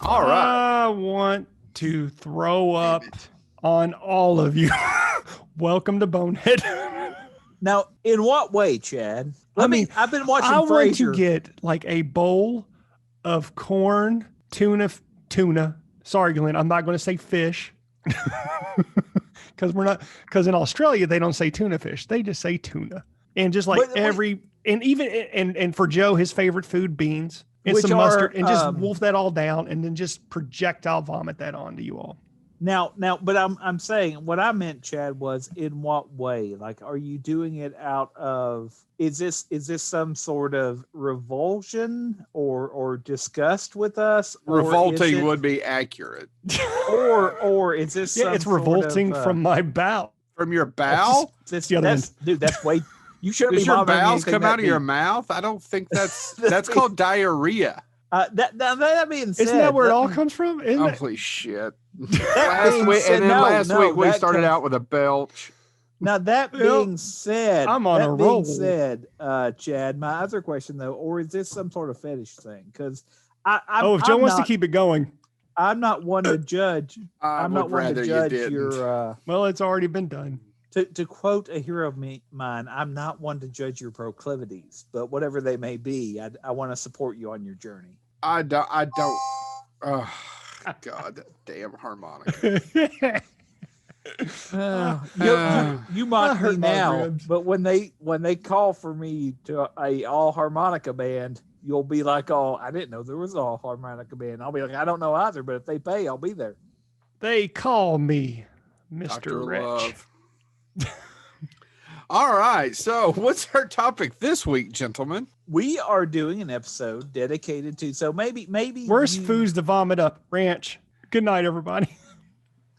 All right. I want to throw up on all of you. Welcome to Bonehead. Now, in what way, Chad? I've been watching I want Frasier. to get like a bowl of corn, tuna. Sorry, Glenn, I'm not going to say fish. Because in Australia, they don't say tuna fish. They just say tuna. And just like and for Joe, his favorite food, beans and some mustard, and just wolf that all down and then just projectile vomit that onto you all. Now, but I'm saying what I meant, Chad, was in what way? Like, are you doing it out of, is this some sort of revulsion or disgust with us? Revolting would be accurate. Or is this it's revolting from my bowel. From your bowel? That's way, you shouldn't Does be your bowels come out of your mouth? I don't think that's called diarrhea. That being said, isn't that where it all comes from? Holy shit. Last week we started out with a belch. Now that being said, I'm on a roll. Chad, my other question though, or is this some sort of fetish thing? Because if Joe wants to keep it going, I'm not one to judge. I'm not one to judge your. Well, it's already been done. To quote a hero of mine, I'm not one to judge your proclivities, but whatever they may be, I want to support you on your journey. I don't. Oh, God damn harmonica. You mock me now, but when they call for me to a all harmonica band, you'll be like, "Oh, I didn't know there was an all harmonica band." I'll be like, "I don't know either, but if they pay, I'll be there." They call me Mr. Dr. Rich. Love. All right, so what's our topic this week, gentlemen? We are doing an episode dedicated to, so maybe worst foods to vomit up. Ranch. Good night, everybody.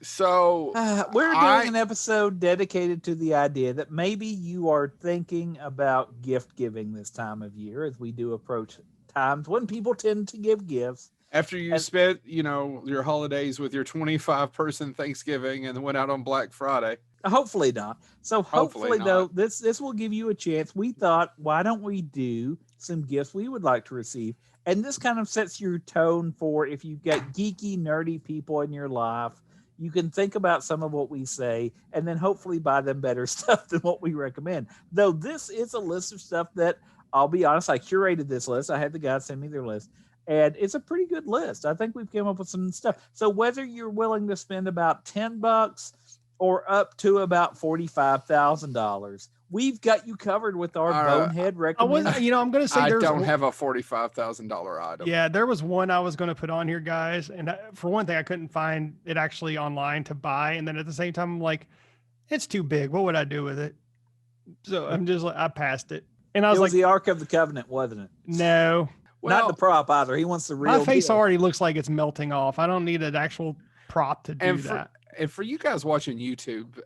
So we're doing an episode dedicated to the idea that maybe you are thinking about gift giving this time of year, as we do approach times when people tend to give gifts. After you spent, your holidays with your 25-person Thanksgiving and went out on Black Friday. Hopefully not. So hopefully though, this will give you a chance. We thought, why don't we do some gifts we would like to receive? And this kind of sets your tone for if you've got geeky, nerdy people in your life, you can think about some of what we say and then hopefully buy them better stuff than what we recommend. Though this is a list of stuff that, I'll be honest, I curated this list. I had the guys send me their list. And it's a pretty good list. I think we've come up with some stuff. So whether you're willing to spend about $10 or up to about $45,000, we've got you covered with our Bonehead recommendation. I'm going to say I don't have a $45,000 item. Yeah, there was one I was going to put on here, guys. And for one thing, I couldn't find it actually online to buy. And then at the same time, I'm like, it's too big. What would I do with it? So I'm just like, I passed it. And I was like, the Ark of the Covenant, wasn't it? No. Well, not the prop either. He wants the real My face already looks like it's melting off. I don't need an actual prop to do that. And for you guys watching YouTube,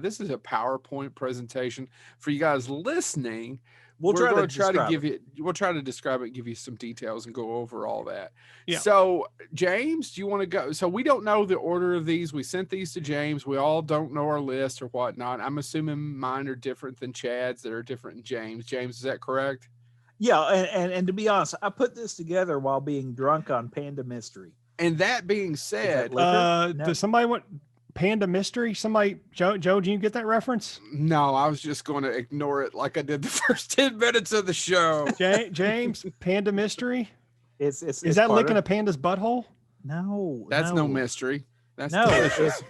this is a PowerPoint presentation. For you guys listening, we'll try to describe it, give you some details, and go over all that. Yeah. So, James, do you want to go? So we don't know the order of these. We sent these to James. We all don't know our list or whatnot. I'm assuming mine are different than Chad's that are different than James. James, is that correct? Yeah, and to be honest, I put this together while being drunk on Panda Mystery. And that being said, does somebody want Panda Mystery? Joe, do you get that reference? No, I was just going to ignore it like I did the first 10 minutes of the show. James, Panda Mystery? Is that licking a panda's butthole? No. That's no mystery. That's delicious.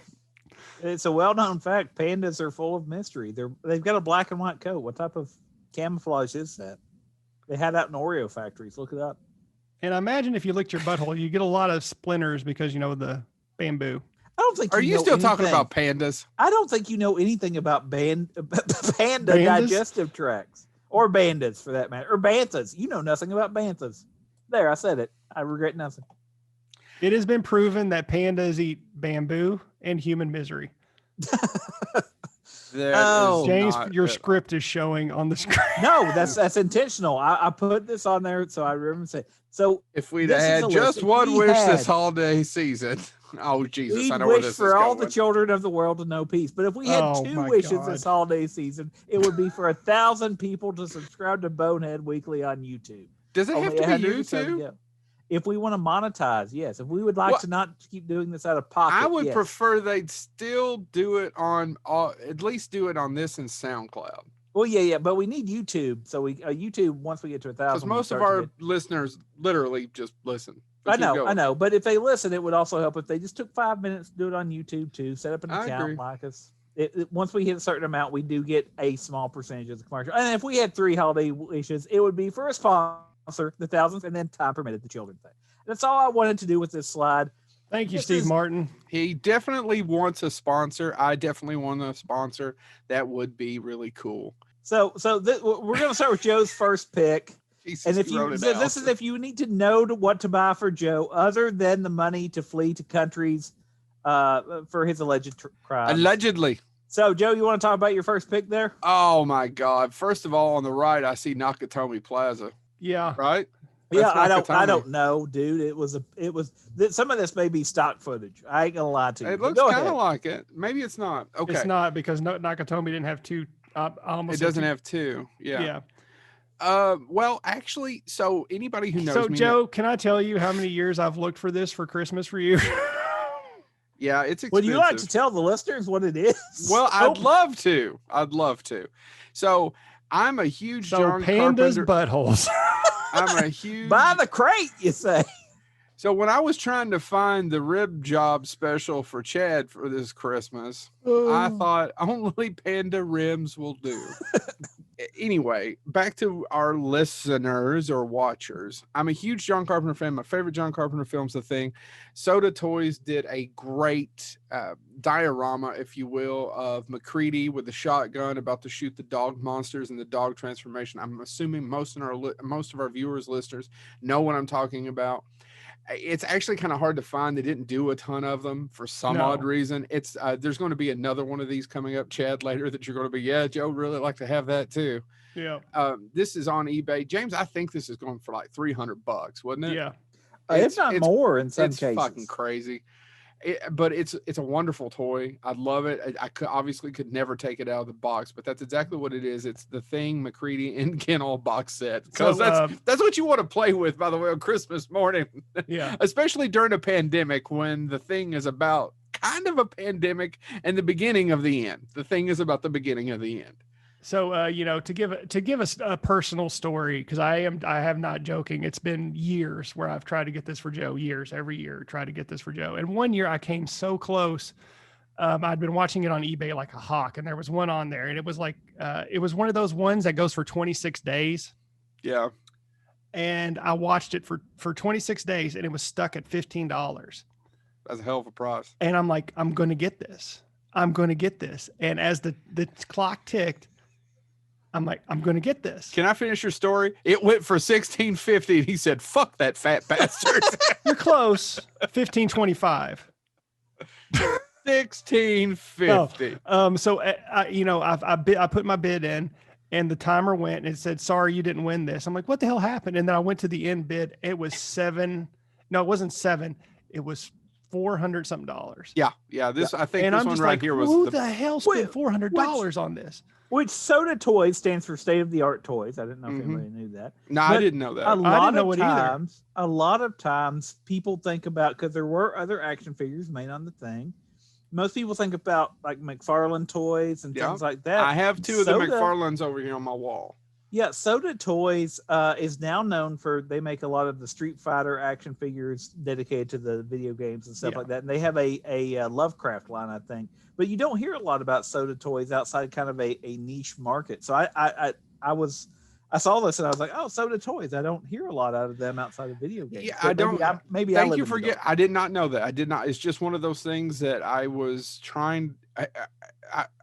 It's a well-known fact. Pandas are full of mystery. They've got a black and white coat. What type of camouflage is that? They had that in Oreo factories. Look it up. And I imagine if you licked your butthole, you get a lot of splinters because, the bamboo. I don't think. Are you still talking about pandas? I don't think you know anything about panda digestive tracts or bandas for that matter, or banthas. You know nothing about banthas. There, I said it. I regret nothing. It has been proven that pandas eat bamboo and human misery. James, your script is showing on the screen. No, that's intentional. I put this on there so I remember saying. So if we'd had just one wish this holiday season, oh Jesus, I know where this is going. For all the children of the world to know peace. But if we had two wishes this holiday season, it would be for 1,000 people to subscribe to Bonehead Weekly on YouTube. Does it have to be YouTube? If we want to monetize, yes. If we would like to not keep doing this out of pocket, I would prefer they'd still do it on, at least do it on this and SoundCloud. Well, yeah, but we need YouTube. So we YouTube once we get to 1,000. Because most of our listeners literally just listen. I know. But if they listen, it would also help if they just took 5 minutes to do it on YouTube too. Set up an account, like us. Once we hit a certain amount, we do get a small percentage of the commercial. And if we had 3 holiday wishes, it would be for a sponsor, the thousands, and then time permitted, the children thing. That's all I wanted to do with this slide. Thank you, Steve Martin. He definitely wants a sponsor. I definitely want a sponsor. That would be really cool. So we're going to start with Joe's first pick. Jesus, and if you need to know what to buy for Joe, other than the money to flee to countries for his alleged crimes. Allegedly. So, Joe, you want to talk about your first pick there? Oh my God! First of all, on the right, I see Nakatomi Plaza. Yeah. Right. That's I don't know, dude. It was some of this may be stock footage. I ain't gonna lie to you. It looks kind of like it. Maybe it's not. Okay. It's not, because Nakatomi didn't have 2. It doesn't have 2. Yeah. Well, actually, so anybody who knows me. So, Joe, can I tell you how many years I've looked for this for Christmas for you? Yeah, it's expensive. Would you like to tell the listeners what it is? Well, I'd love to. So I'm a huge John Panda's Carpenter. buttholes. I'm a huge. Buy the crate, you say. So when I was trying to find the rib job special for Chad for this Christmas, I thought only Panda rims will do. Anyway, back to our listeners or watchers. I'm a huge John Carpenter fan. My favorite John Carpenter film's The Thing. SOTA Toys did a great diorama, if you will, of MACREADY with the shotgun about to shoot the dog monsters and the dog transformation. I'm assuming most of our viewers, listeners know what I'm talking about. It's actually kind of hard to find. They didn't do a ton of them for some odd reason. It's there's going to be another one of these coming up, Chad, later, that you're going to be, Joe, really like to have that too. Yeah. This is on eBay. James, I think this is going for like $300, wasn't it? Yeah. It's not more in some cases. It's fucking crazy. But it's a wonderful toy. I love it. I obviously could never take it out of the box, but that's exactly what it is. It's The Thing, MACREADY, and KENNEL box set. Because that's what you want to play with, by the way, on Christmas morning. Yeah. Especially during a pandemic, when The Thing is about kind of a pandemic and the beginning of the end. The Thing is about the beginning of the end. So, to give us a personal story, because I have not joking. It's been years where I've tried to get this for Joe, every year, try to get this for Joe. And one year I came so close. I'd been watching it on eBay like a hawk, and there was one on there, and it was like, it was one of those ones that goes for 26 days. Yeah. And I watched it for 26 days, and it was stuck at $15. That's a hell of a price. And I'm like, I'm going to get this. And as the clock ticked, I'm like, I'm going to get this. Can I finish your story? It went for $16.50. And he said, "Fuck that fat bastard." You're close. $15.25. $16.50. Oh, so I put my bid in, and the timer went, and it said, "Sorry, you didn't win this." I'm like, what the hell happened? And then I went to the end bid. It was $7. No, it wasn't $7. It was $400 something. Yeah. This I think, and this I'm one right like, here was who the hell spent $400 on this? Which SOTA Toys stands for State of the Art Toys. I didn't know if anybody knew that. No, I didn't know that. I didn't know it either. A lot of times people think about, because there were other action figures made on the Thing. Most people think about like McFarlane toys and things like that. I have 2 of the McFarlanes over here on my wall. Yeah, SOTA Toys is now known for, they make a lot of the Street Fighter action figures dedicated to the video games and stuff like that. And they have a Lovecraft line, I think. But you don't hear a lot about SOTA Toys outside kind of a niche market. So I saw this and I was like, oh, SOTA Toys. I don't hear a lot out of them outside of video games. Yeah, I don't. Thank you for I did not know that. I did not. It's just one of those things that I was trying.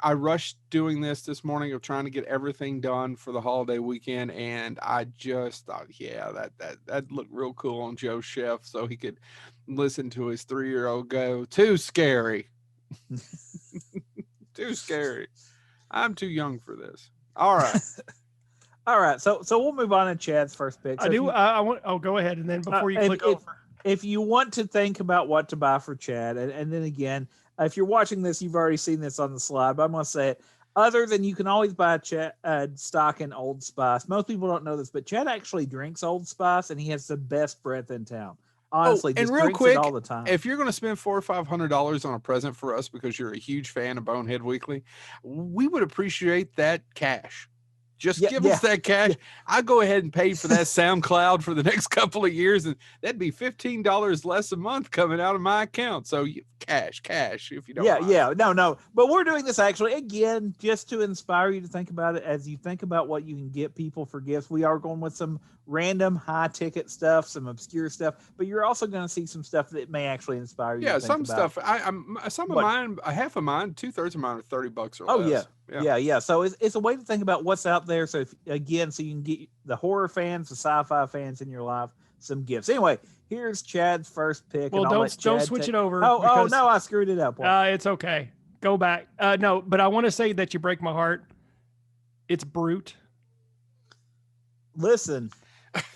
I rushed doing this morning of trying to get everything done for the holiday weekend, and I just thought, that looked real cool on Joe's shelf, so he could listen to his 3-year-old go, "Too scary." Too scary. I'm too young for this. All right. All right. So we'll move on to Chad's first pick. So I want. Oh, go ahead, and then before you click over, if you want to think about what to buy for Chad, and then again, if you're watching this, you've already seen this on the slide, but I'm going to say it. Other than you can always buy stock in Old Spice. Most people don't know this, but Chad actually drinks Old Spice, and he has the best breath in town. Honestly, and just real drinks quick, it all the time. if you're going to spend $400 or $500 on a present for us because you're a huge fan of Bonehead Weekly, we would appreciate that cash. Just give us that cash. I'll go ahead and pay for that SoundCloud for the next couple of years, and that'd be $15 less a month coming out of my account. So cash, if you don't mind. No. But we're doing this actually, again, just to inspire you to think about it as you think about what you can get people for gifts. We are going with some random high-ticket stuff, some obscure stuff, but you're also going to see some stuff that may actually inspire you. Yeah, some stuff. Some of mine, half of mine, 2/3 of mine are $30 or less. Yeah. So it's a way to think about what's out there. So so you can get the horror fans, the sci-fi fans in your life some gifts. Anyway, here's Chad's first pick. Well, don't switch it over. Oh no, I screwed it up. It's okay. Go back. No, but I want to say that you break my heart. It's Brute. Listen,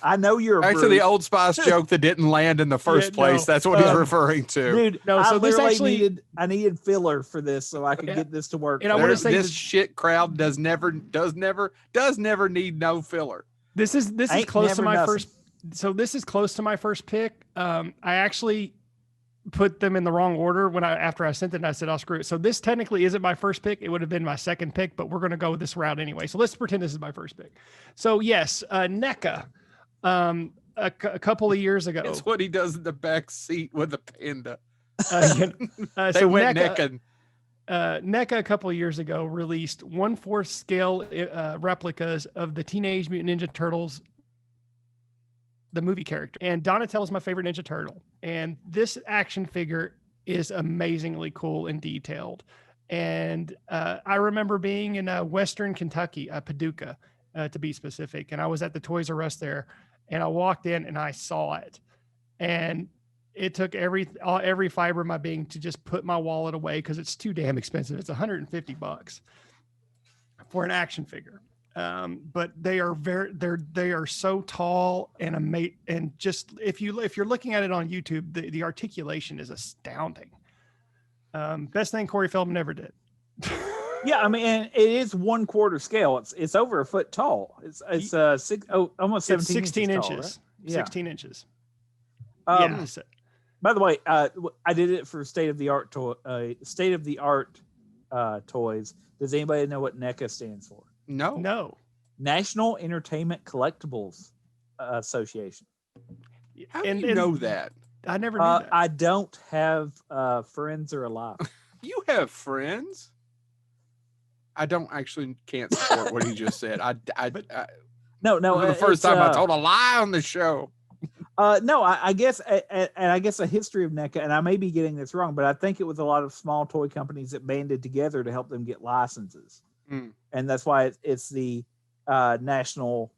I know you're back to the Old Spice joke that didn't land in the first place. That's what he's referring to. Dude, no, so I needed filler for this so I could get this to work. And I want to say this shit crowd does never need no filler. This is close to my first. So this is close to my first pick. I actually put them in the wrong order after I sent it and I said, I'll screw it. So this technically isn't my first pick. It would have been my second pick, but we're going to go this route anyway. So let's pretend this is my first pick. So yes, NECA. A couple of years ago. It's what he does in the back seat with the panda. They went NECA. NECA a couple of years ago released 1/4 scale replicas of the Teenage Mutant Ninja Turtles, the movie character. And Donatello's my favorite Ninja Turtle. And this action figure is amazingly cool and detailed. And I remember being in Western Kentucky, Paducah, to be specific. And I was at the Toys R Us there. And I walked in and I saw it, and it took every fiber of my being to just put my wallet away because it's too damn expensive. It's $150 for an action figure. But they are so tall and amazing. And just if you're looking at it on YouTube, the articulation is astounding. Best thing Corey Feldman ever did. Yeah, I mean, and it is 1/4 scale. It's over a foot tall. It's almost 16 inches. Tall, right? Yeah. 16 inches. By the way, I did it for state of the art toys. Does anybody know what NECA stands for? No. National Entertainment Collectibles Association. How do you know that? I never knew that. I don't have friends who are alive. You have friends? I can't support what he just said. No. The first time I told a lie on the show. No, I guess, and I guess a history of NECA, and I may be getting this wrong, but I think it was a lot of small toy companies that banded together to help them get licenses, and that's why it's the National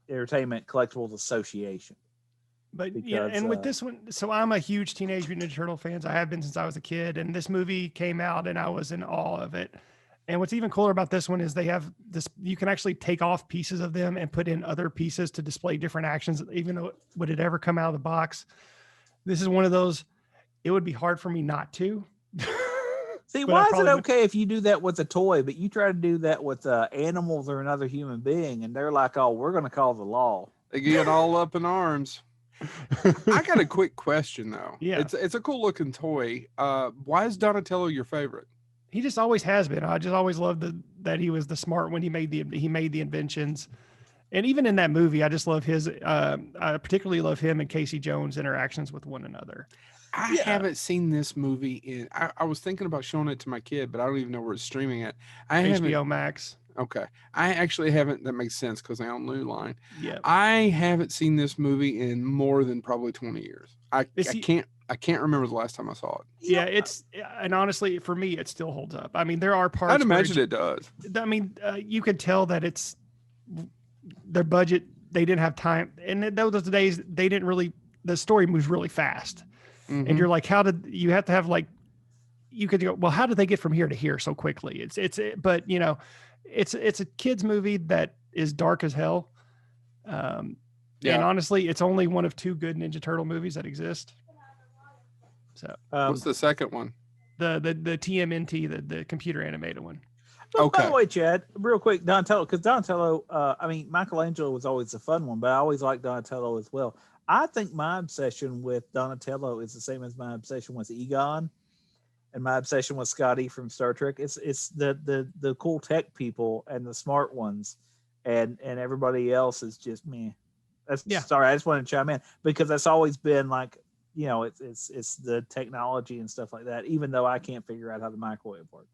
Entertainment Collectibles Association. But and with this one, so I'm a huge Teenage Mutant Ninja Turtle fan. I have been since I was a kid, and this movie came out, and I was in awe of it. And what's even cooler about this one is they have this, you can actually take off pieces of them and put in other pieces to display different actions, even though would it ever come out of the box. This is one of those, it would be hard for me not to. See, why is it okay if you do that with a toy, but you try to do that with animals or another human being, and they're like, oh, we're going to call the law. They get all up in arms. I got a quick question, though. Yeah. It's a cool looking toy. Why is Donatello your favorite? He just always has been. I just always loved that he was the smart one. He made the inventions, and even in that movie, I just love his. I particularly love him and Casey Jones' interactions with one another. I haven't seen this movie I was thinking about showing it to my kid, but I don't even know where it's streaming at. HBO Max. Okay, I actually haven't. That makes sense because I own New Line. Yeah, I haven't seen this movie in more than probably 20 years. I can't remember the last time I saw it. Yeah, and honestly, for me, it still holds up. I mean, there are parts. I'd imagine it does. I mean, you could tell that it's their budget. They didn't have time, and those days they didn't really. The story moves really fast, and you're like, you have to have like, you could go, well, how did they get from here to here so quickly? But it's a kids movie that is dark as hell. And honestly, it's only one of 2 good Ninja Turtle movies that exist. So what's the second one? The TMNT, the computer animated one. Okay. By the way, Chad, real quick, Donatello, because Donatello, I mean, Michelangelo was always a fun one, but I always liked Donatello as well. I think my obsession with Donatello is the same as my obsession with Egon, and my obsession with Scotty from Star Trek. It's the cool tech people and the smart ones, and everybody else is just me. Sorry, I just wanted to chime in because that's always been like, you know, it's the technology and stuff like that. Even though I can't figure out how the microwave works.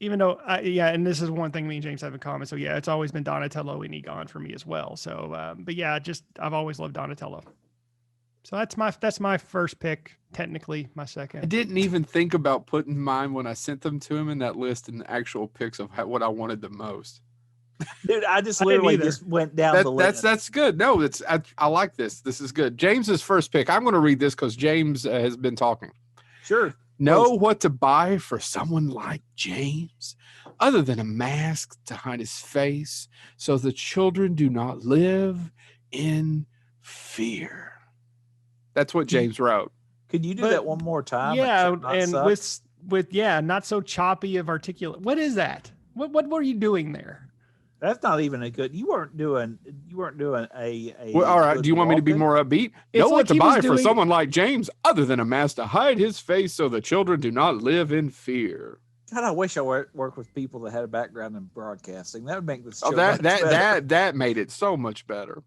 Even though, and this is one thing me and James have in common. So yeah, it's always been Donatello and Egon for me as well. So, but yeah, I've always loved Donatello. So that's my first pick. Technically, my second. I didn't even think about putting mine when I sent them to him in that list and actual picks of what I wanted the most. Dude, I just literally just went down the list. That's good. No, I like this. This is good. James's first pick. I'm going to read this because James has been talking. Sure. Know what to buy for someone like James, other than a mask to hide his face, so the children do not live in fear. That's what James wrote. Could you do that one more time? Yeah, and with not so choppy of articulate. What is that? What were you doing there? That's not even a good. You weren't doing a. Well, all right. Do you want me to be more upbeat? Know what to buy for someone like James, other than a mask to hide his face, so the children do not live in fear. God, I wish I worked with people that had a background in broadcasting. That would make this. Oh, that made it so much better.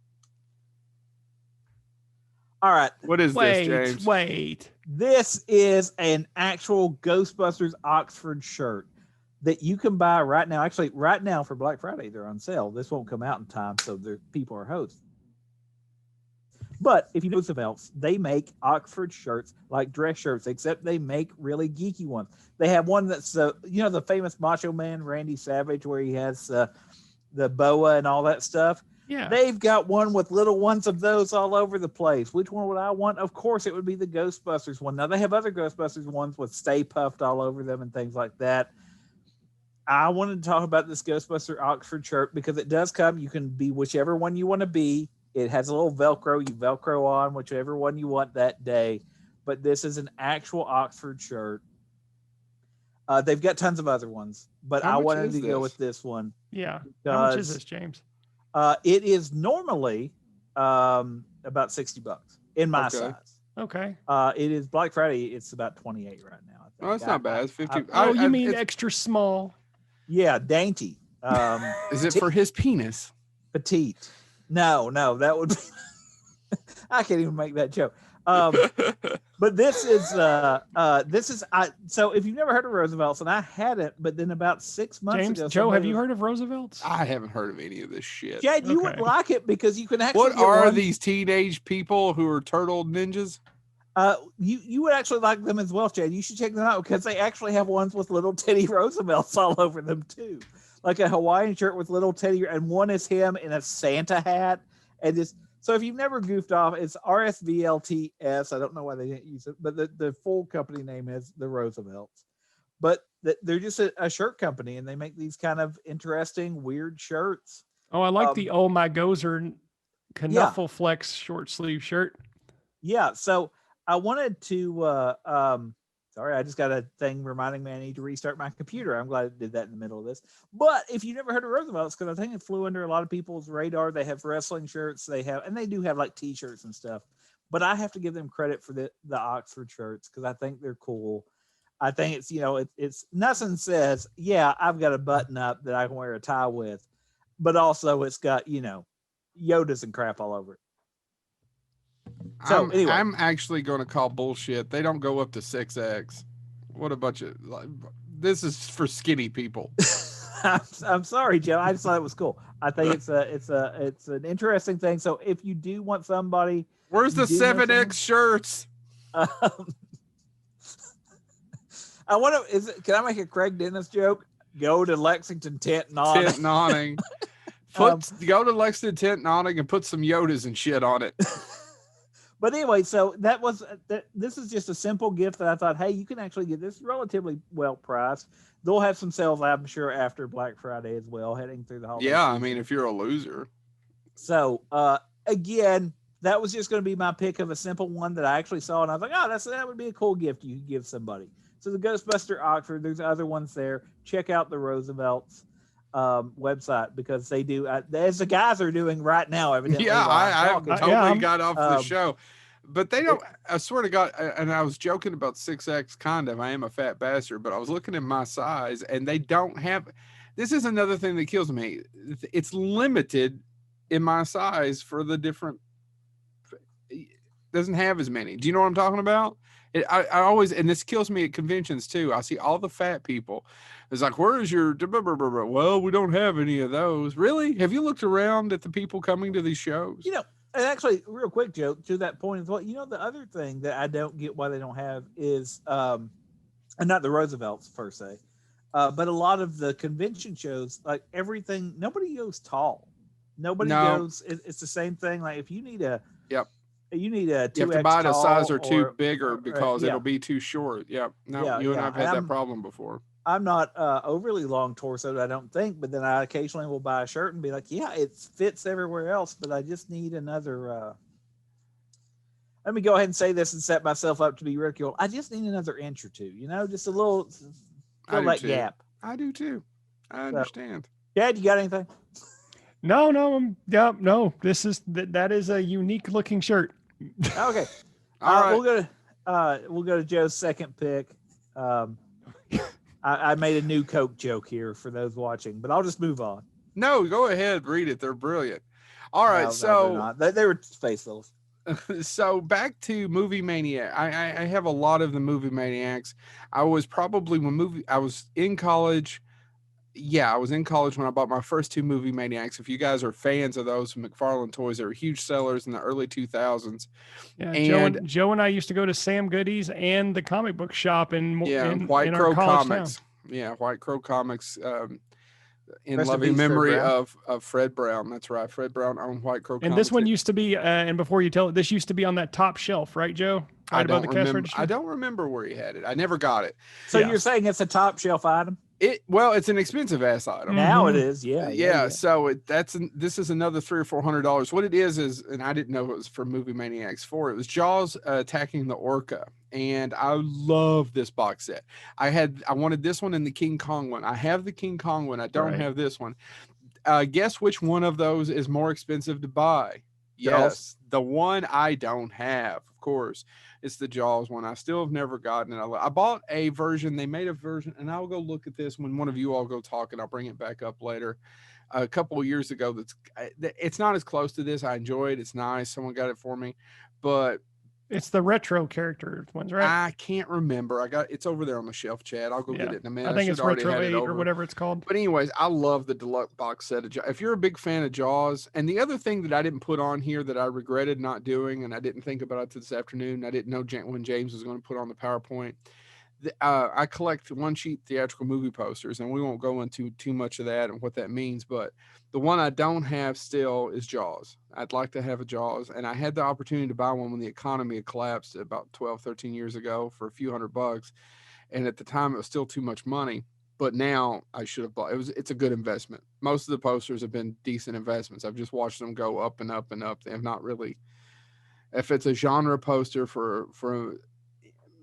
All right. What is this, James? Wait. This is an actual Ghostbusters Oxford shirt that you can buy right now. Actually, right now for Black Friday, they're on sale. This won't come out in time, so people are hosts. But if you know something else, they make Oxford shirts like dress shirts, except they make really geeky ones. They have one that's, the famous Macho Man, Randy Savage, where he has the boa and all that stuff. Yeah. They've got one with little ones of those all over the place. Which one would I want? Of course, it would be the Ghostbusters one. Now, they have other Ghostbusters ones with Stay Puffed all over them and things like that. I wanted to talk about this Ghostbuster Oxford shirt because it does come. You can be whichever one you want to be. It has a little Velcro. You Velcro on whichever one you want that day. But this is an actual Oxford shirt. They've got tons of other ones, but I wanted to go with this one. Yeah. How much is this, James? It is normally about $60 in my size. Okay. It is Black Friday. It's about 28 right now. I think. Oh, that's not bad. It's 50. You mean extra small? Yeah, dainty. Is it for his penis? Petite. No, that would be. I can't even make that joke. But this is so if you've never heard of Roosevelt's, and I hadn't, but then about 6 months ago, Joe, have you heard of Roosevelt's? I haven't heard of any of this shit. Yeah, you would like it because you can actually. What are these teenage people who are turtle ninjas? You would actually like them as well, Chad. You should check them out because they actually have ones with little Teddy Roosevelt's all over them too, like a Hawaiian shirt with little Teddy, and one is him in a Santa hat, and this. So if you've never goofed off, it's RSVLTS. I don't know why they didn't use it, but the full company name is the Roosevelts. But they're just a shirt company, and they make these kind of interesting, weird shirts. Oh, I like the Oh My Gozer Knuffle Flex short sleeve shirt. Yeah, so I wanted to sorry, I just got a thing reminding me I need to restart my computer. I'm glad I did that in the middle of this. But if you never heard of Roosevelt's, because I think it flew under a lot of people's radar. They have wrestling shirts. They do have like t-shirts and stuff. But I have to give them credit for the Oxford shirts because I think they're cool. I think it's, it's nothing says, yeah, I've got a button up that I can wear a tie with. But also it's got, Yodas and crap all over it. So anyway, I'm actually going to call bullshit. They don't go up to 6X. What a bunch of this is for skinny people. I'm sorry, Joe. I just thought it was cool. I think it's an interesting thing. So if you do want somebody, where's the 7X shirts? I want to. Can I make a Craig Dennis joke? Go to Lexington Tent and Awning. Tent and Awning. Go to Lexington Tent and Awning and put some Yodas and shit on it. But anyway, so this is just a simple gift that I thought, hey, you can actually get this relatively well priced. They'll have some sales, I'm sure, after Black Friday as well, heading through the holiday season. I mean, if you're a loser. So, again, that was just going to be my pick of a simple one that I actually saw, and I was like, that would be a cool gift you could give somebody. So the Ghostbuster Oxford, there's other ones there. Check out the Roosevelts. website because they do as the guys are doing right now. Evidently, yeah, I totally got off the show, but they don't. I swear to God, and I was joking about 6X condom. I am a fat bastard, but I was looking at my size, and they don't have. This is another thing that kills me. It's limited in my size for the different. Doesn't have as many. Do you know what I'm talking about? I always, and this kills me at conventions too. I see all the fat people. It's like, where is your, well, we don't have any of those. Really? Have you looked around at the people coming to these shows? You know, and actually, real quick, Joe, to that point as well, you know, the other thing that I don't get why they don't have is, and not the Roosevelts per se, but a lot of the convention shows, like everything, nobody goes tall. Nobody goes, it's the same thing. Like if you need a, you need a 2X, you have to buy it a size or two bigger because it'll be too short. You and I've had that problem before. I'm not overly long torsoed, I don't think, but then I occasionally will buy a shirt and be like, yeah, it fits everywhere else, but I just need another. Let me go ahead and say this and set myself up to be ridiculed. I just need another inch or two, you know, just a little gap. I do too. I understand. Dad, you got anything? No. No. That is a unique looking shirt. Okay. All right. We'll go to Joe's second pick. I made a new Coke joke here for those watching, but I'll just move on. No, go ahead, read it. They're brilliant. All right, no, they were space littles. So back to Movie Maniac. I have a lot of the Movie Maniacs. I was probably I was in college. Yeah, I was in college when I bought my first two Movie Maniacs. If you guys are fans of those from McFarlane Toys, they were huge sellers in the early 2000s. Yeah, and Joe and I used to go to Sam Goody's and the comic book shop in White Crow Comics. Town. Yeah, White Crow Comics. In loving memory of Fred Brown. That's right. Fred Brown owned White Crow Comics. And this one used to be, and before you tell it, this used to be on that top shelf, right, Joe? Right above the cash register? I don't remember where he had it. I never got it. So you're saying it's a top shelf item? It's an expensive ass item. Now it is, yeah. So this is another $300 or $400. What it is, and I didn't know it was for Movie Maniacs 4. It was Jaws attacking the orca, and I love this box set. I wanted this one and the King Kong one. I have the King Kong one. I don't have this one. Guess which one of those is more expensive to buy? Yes, the one I don't have, of course. It's the Jaws one. I still have never gotten it. I bought a version. They made a version, and I'll go look at this when one of you all go talk, and I'll bring it back up later. A couple of years ago, it's not as close to this. I enjoy it. It's nice. Someone got it for me, but it's the retro character ones, right? I can't remember. It's over there on the shelf, Chad. I'll go get it in a minute. I think it's Retro 8 or whatever it's called. But anyways, I love the deluxe box set of Jaws. If you're a big fan of Jaws, and the other thing that I didn't put on here that I regretted not doing, and I didn't think about it this afternoon, I didn't know when James was going to put on the PowerPoint. I collect one sheet theatrical movie posters, and we won't go into too much of that and what that means, but the one I don't have still is Jaws. I'd like to have a Jaws, and I had the opportunity to buy one when the economy had collapsed about 12, 13 years ago for a few $100, and at the time it was still too much money, but now I should have bought it. It's a good investment. Most of the posters have been decent investments. I've just watched them go up and up and up. They have not really, if it's a genre poster for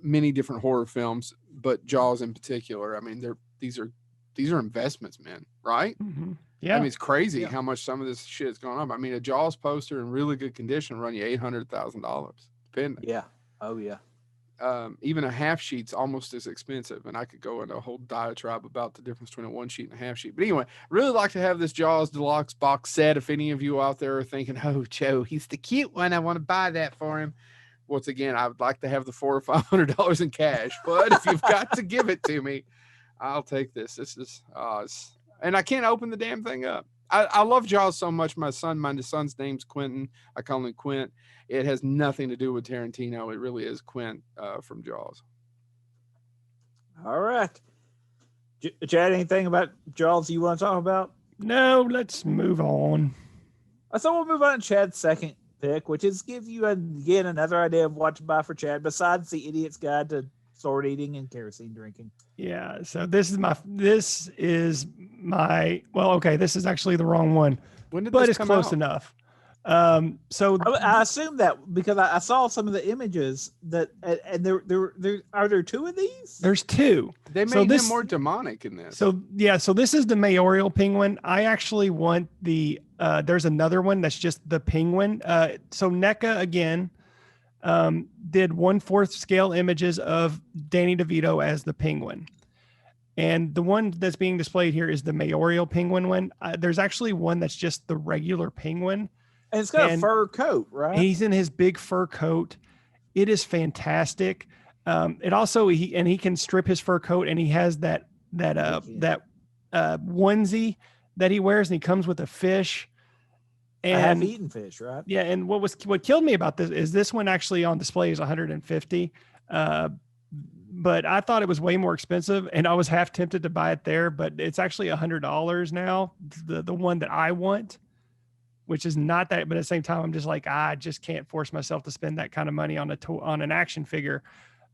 many different horror films, but Jaws in particular, I mean, these are investments, man, right? Mm-hmm. Yeah, I mean, it's crazy how much some of this shit is going up. I mean, a Jaws poster in really good condition will run you $800,000, depending. Yeah. Oh yeah. Even a half sheet's almost as expensive, and I could go into a whole diatribe about the difference between a one sheet and a half sheet. But anyway, really like to have this Jaws deluxe box set. If any of you out there are thinking, "Oh, Joe, he's the cute one. I want to buy that for him." Once again, I would like to have the $400 or $500 in cash, but if you've got to give it to me, I'll take this. This is, and I can't open the damn thing up. I love Jaws so much. My son's name's Quentin. I call him Quint. It has nothing to do with Tarantino. It really is Quint from Jaws. All right. Chad, anything about Jaws you want to talk about? No, let's move on. So we'll move on to Chad's second pick, which is give you again another idea of what to buy for Chad besides the Idiot's Guide to Sword Eating and Kerosene Drinking. Yeah, so this is my well, okay, this is actually the wrong one, but it's close enough. So I assume that because I saw some of the images that, and there are there two of these? There's two. They made him more demonic in this. So yeah, so this is the mayoral penguin. I actually want the there's another one that's just the penguin. So NECA again did 1/4 scale images of Danny DeVito as the penguin. And the one that's being displayed here is the mayoral penguin one. There's actually one that's just the regular penguin. And it's got a fur coat, right? He's in his big fur coat. It is fantastic. It also, he can strip his fur coat, and he has that onesie that he wears, and he comes with a fish. And I have eaten fish, right? Yeah. And what killed me about this one actually on display is 150. But I thought it was way more expensive, and I was half tempted to buy it there, but it's actually $100 now. The one that I want, which is not that, but at the same time, I'm just like, I just can't force myself to spend that kind of money on an action figure.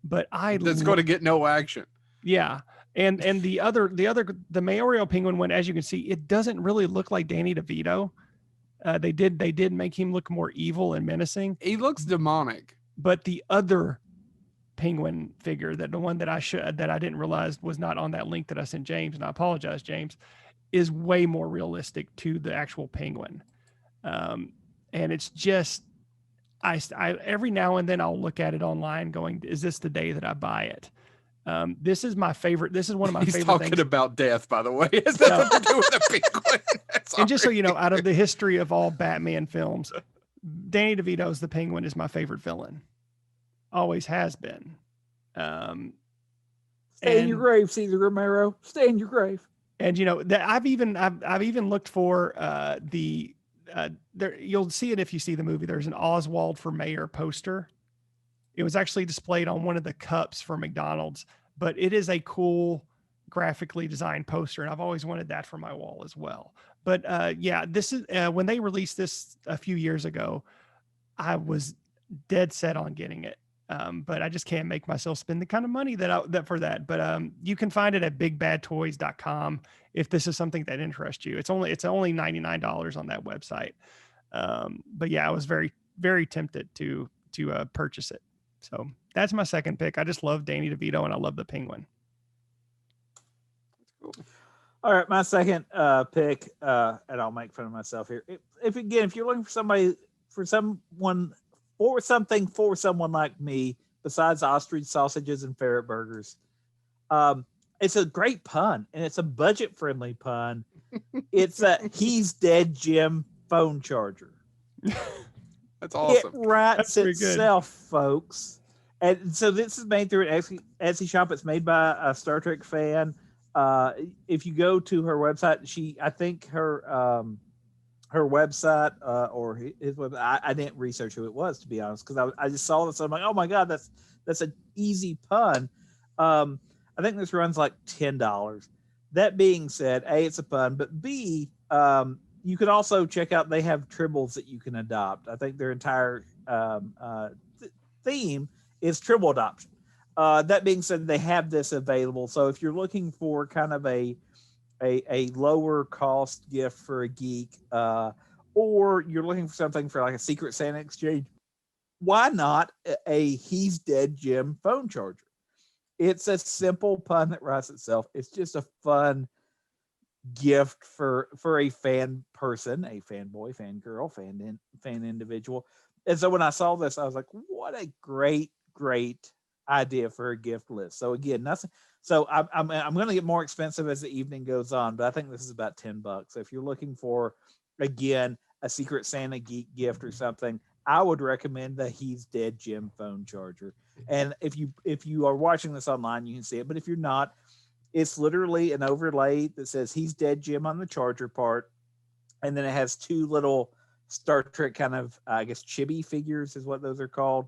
But that's going to get no action. Yeah. And the mayoral penguin one, as you can see, it doesn't really look like Danny DeVito. They did make him look more evil and menacing. He looks demonic. But the other penguin figure, the one that I didn't realize was not on that link that I sent James, and I apologize, James, is way more realistic to the actual penguin. And it's just, I every now and then I'll look at it online going, is this the day that I buy it? This is my favorite. This is one of my favorite things. He's talking about death, by the way. It's nothing to do with the penguin. And just so you know, out of the history of all Batman films, Danny DeVito's the Penguin is my favorite villain. Always has been. Stay in your grave, Cesar Romero. Stay in your grave. And you know that I've even looked for there. You'll see it if you see the movie. There's an Oswald for Mayor poster. It was actually displayed on one of the cups for McDonald's, but it is a cool graphically designed poster, and I've always wanted that for my wall as well. But yeah, this is when they released this a few years ago, I was dead set on getting it. But I just can't make myself spend the kind of money that for that. But you can find it at bigbadtoys.com if this is something that interests you. It's only $99 on that website. But yeah, I was very, very tempted to purchase it. So that's my second pick. I just love Danny DeVito, and I love the Penguin. Cool. All right, my second pick, and I'll make fun of myself here. If you're looking for someone like me, besides ostrich sausages and ferret burgers, it's a great pun, and it's a budget-friendly pun. It's a He's Dead Jim phone charger. That's awesome. It writes itself, folks. And so this is made through an Etsy shop. It's made by a Star Trek fan. If you go to her website, I think her website or his website, I didn't research who it was, to be honest, because I just saw this. I'm like, oh my God, that's an easy pun. I think this runs like $10. That being said, A, it's a pun, but B, you could also check out, they have tribbles that you can adopt. I think their entire theme is tribble adoption. That being said, they have this available. So if you're looking for kind of a lower cost gift for a geek, or you're looking for something for like a Secret Santa exchange, why not a He's Dead Jim phone charger? It's a simple pun that writes itself. It's just a fun gift for a fan person, a fanboy, fangirl, fan individual. And so when I saw this, I was like, what a great idea for a gift list. So again, nothing. So I'm going to get more expensive as the evening goes on, but I think this is about $10. So if you're looking for, again, a Secret Santa geek gift or something, I would recommend the He's Dead Jim phone charger. And if you are watching this online, you can see it. But if you're not, it's literally an overlay that says He's Dead Jim on the charger part, and then it has two little Star Trek kind of, I guess, chibi figures is what those are called,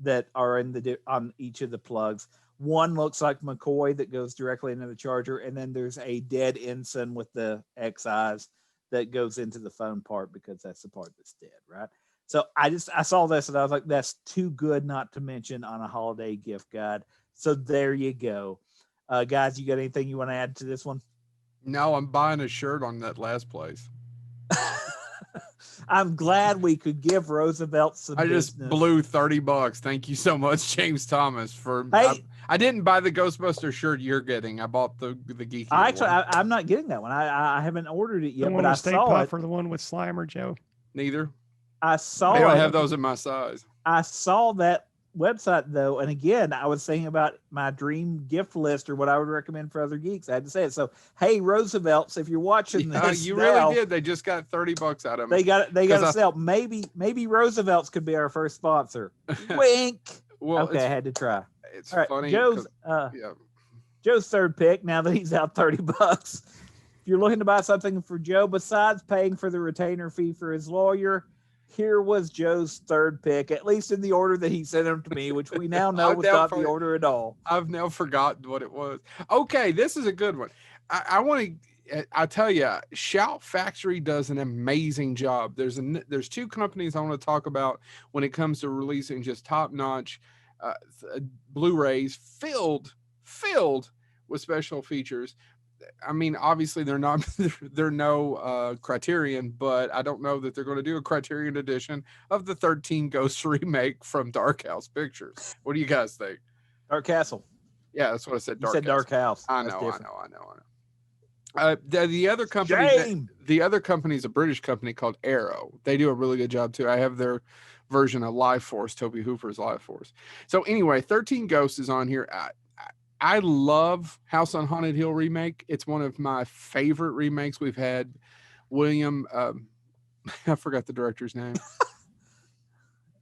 that are on each of the plugs. One looks like McCoy that goes directly into the charger, and then there's a dead ensign with the X eyes that goes into the phone part, because that's the part that's dead, right? So I saw this and I was like, that's too good not to mention on a holiday gift guide. So there you go. Guys, you got anything you want to add to this one? No, I'm buying a shirt on that last place. I'm glad we could give Roosevelt some just blew $30. Thank you so much, James Thomas. Hey, I didn't buy the Ghostbuster shirt you're getting. I bought the geeky. I'm not getting that one. I haven't ordered it yet, but I saw it. Or the one with Slimer, Joe. Neither. I saw. They don't have those in my size. I saw that website though, and again, I was thinking about my dream gift list or what I would recommend for other geeks. I had to say it. So, hey, Roosevelt's, if you're watching this, you really did. They just got $30 out of me. They got to sell. Maybe Roosevelt's could be our first sponsor. Wink. Well, okay, I had to try. It's funny. Joe's third pick. Now that he's out $30, if you're looking to buy something for Joe besides paying for the retainer fee for his lawyer, here was Joe's third pick, at least in the order that he sent them to me, which we now know was not the order at all. I've now forgotten what it was. Okay, this is a good one. I tell you, Shout Factory does an amazing job. There's two companies I want to talk about when it comes to releasing just top-notch Blu-rays filled with special features. I mean, obviously they're no Criterion, but I don't know that they're going to do a Criterion edition of the 13 Ghosts remake from Dark House Pictures. What do you guys think? Dark Castle. Yeah, that's what I said. You said Dark House. I know. The other company, the other company is a British company called Arrow. They do a really good job too. I have their version of Life Force, Toby Hooper's Life Force. So anyway, 13 Ghosts is on here. I love House on Haunted Hill remake. It's one of my favorite remakes we've had. William, I forgot the director's name.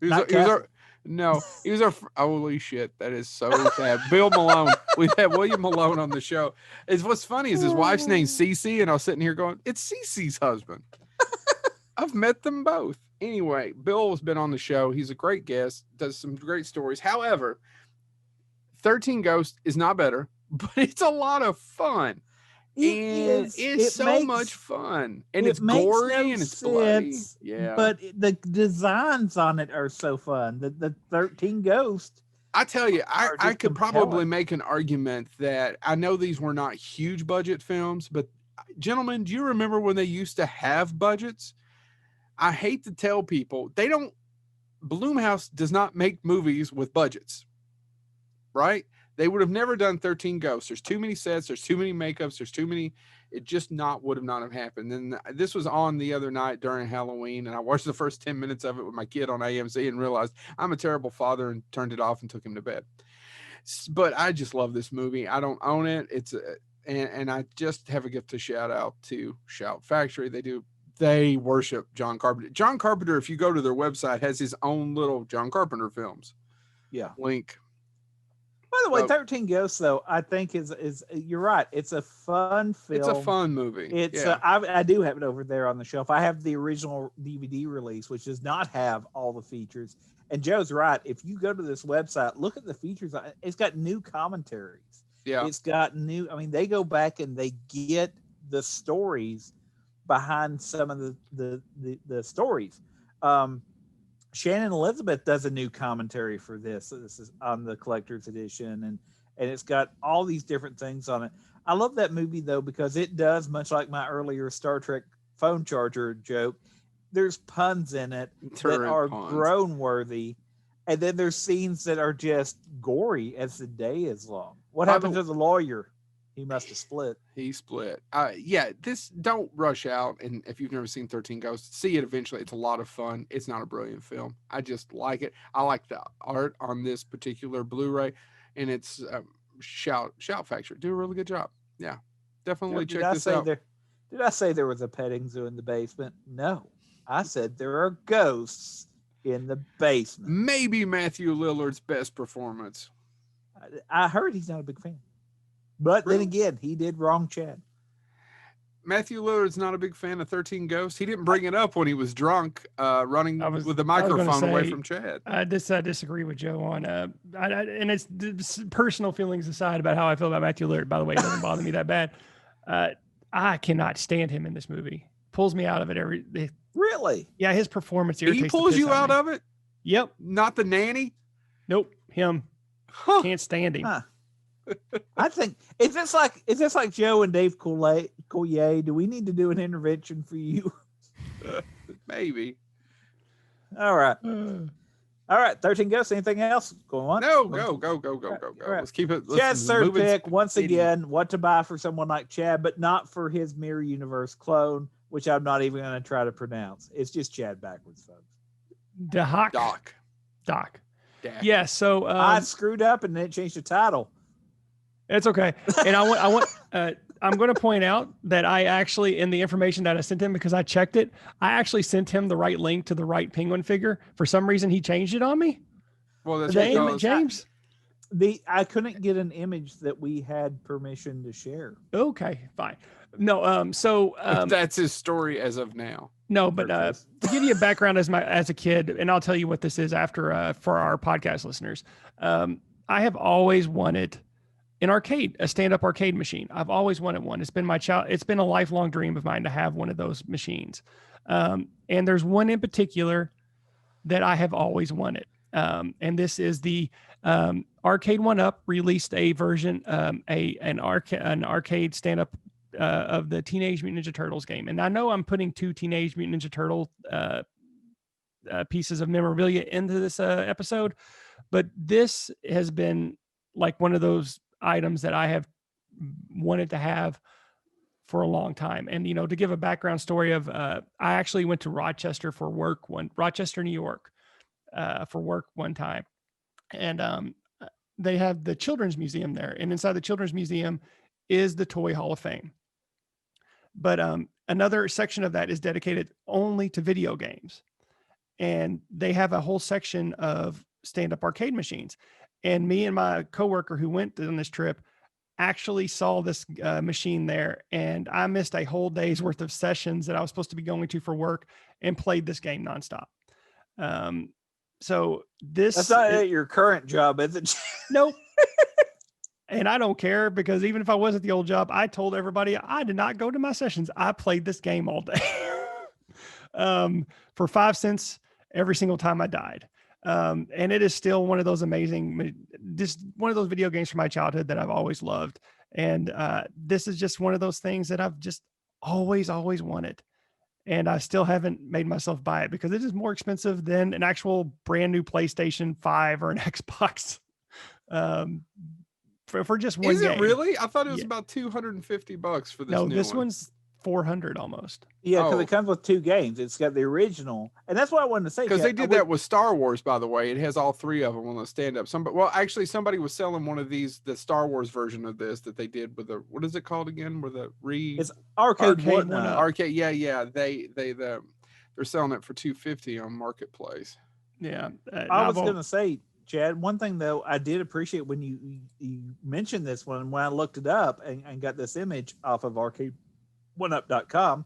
He was our holy shit. That is so sad. Bill Malone. We've had William Malone on the show. What's funny is his wife's name's Cece, and I was sitting here going, it's Cece's husband. I've met them both. Anyway, Bill has been on the show. He's a great guest, does some great stories. However, 13 Ghosts is not better, but it's a lot of fun. It's so much fun. And it's gory and it's bloody. Yeah. But the designs on it are so fun. The 13 Ghosts. I tell you, I could probably make an argument that I know these were not huge budget films, but gentlemen, do you remember when they used to have budgets? I hate to tell people, Blumhouse does not make movies with budgets. Right? They would have never done 13 Ghosts. There's too many sets. There's too many makeups. There's too many. It just would not have happened. And this was on the other night during Halloween, and I watched the first 10 minutes of it with my kid on AMC and realized I'm a terrible father and turned it off and took him to bed. But I just love this movie. I don't own it. And I just have a gift to shout out to Shout Factory. They worship John Carpenter. John Carpenter, if you go to their website, has his own little John Carpenter films. Yeah. Link. By the way, 13 Ghosts, though, I think is you're right. It's a fun film. It's a fun movie. I do have it over there on the shelf. I have the original DVD release, which does not have all the features. And Joe's right. If you go to this website, look at the features. It's got new commentaries. Yeah. It's got new. I mean, they go back and they get the stories behind some of the stories. Shannon Elizabeth does a new commentary for this. So this is on the collector's edition, and it's got all these different things on it. I love that movie though, because it does, much like my earlier Star Trek phone charger joke, there's puns in it that are groan worthy. And then there's scenes that are just gory as the day is long. What happened to the lawyer? He must have split. He split. Don't rush out. And if you've never seen 13 Ghosts, see it eventually. It's a lot of fun. It's not a brilliant film. I just like it. I like the art on this particular Blu-ray, and it's Shout Factory. Do a really good job. Yeah, definitely check this out. Did I say there was a petting zoo in the basement? No, I said there are ghosts in the basement. Maybe Matthew Lillard's best performance. I heard he's not a big fan. But then again, he did wrong Chad. Matthew Lillard's not a big fan of 13 Ghosts. He didn't bring it up when he was drunk, running with the microphone away from Chad. I disagree with Joe on, and it's personal feelings aside about how I feel about Matthew Lillard. By the way, it doesn't bother me that bad. I cannot stand him in this movie. Pulls me out of it Really? Yeah, his performance irritates. He pulls you out of it? Yep. Not the nanny? Nope. Him. Huh. Can't stand him. Huh. I think is this like Joe and Dave Coulier? Do we need to do an intervention for you? Maybe. All right. All right, 13 Ghosts. Anything else going on? No, go. Right. Let's keep it. Chad's third pick, once again, what to buy for someone like Chad, but not for his Mirror Universe clone, which I'm not even going to try to pronounce. It's just Chad backwards, folks. Doc. Yeah, so I screwed up and then changed the title. It's okay. And I'm going to point out that I actually, in the information that I sent him, because I checked it, I actually sent him the right link to the right penguin figure. For some reason, he changed it on me. Well, that's because James. I couldn't get an image that we had permission to share. Okay, fine. No, that's his story as of now. No, but to give you a background as a kid, and I'll tell you what this is after for our podcast listeners. I have always wanted a stand-up arcade machine. I've always wanted one. It's been it's been a lifelong dream of mine to have one of those machines. And there's one in particular that I have always wanted. And this is the Arcade 1-Up released a version, an arcade stand-up of the Teenage Mutant Ninja Turtles game. And I know I'm putting 2 Teenage Mutant Ninja Turtle pieces of memorabilia into this episode, but this has been like one of those items that I have wanted to have for a long time. And, to give a background story of, I actually went to Rochester, New York, for work one time. And they have the Children's Museum there. And inside the Children's Museum is the Toy Hall of Fame. But another section of that is dedicated only to video games. And they have a whole section of stand-up arcade machines. And me and my coworker who went on this trip actually saw this machine there. And I missed a whole day's worth of sessions that I was supposed to be going to for work and played this game nonstop. So that's not your current job, is it? Nope. And I don't care, because even if I was at the old job, I told everybody I did not go to my sessions. I played this game all day for 5 cents every single time I died. And it is still one of those amazing, just one of those video games from my childhood that I've always loved. And this is just one of those things that I've just always wanted. And I still haven't made myself buy it because it is more expensive than an actual brand new PlayStation 5 or an Xbox. For just one game. Is it really? I thought it was about $250 for this. No, this one's $400 almost. Yeah, because it comes with 2 games. It's got the original, and that's what I wanted to say. Because they did that with Star Wars, by the way. It has all 3 of them on the stand-up. Somebody was selling one of these, the Star Wars version of this that they did with the, what is it called again? It's arcade 1-Up. Arcade, yeah. They're selling it for $250 on Marketplace. Yeah, I was gonna say, Chad, one thing though I did appreciate when you mentioned this one, when I looked it up and got this image off of arcade1up.com.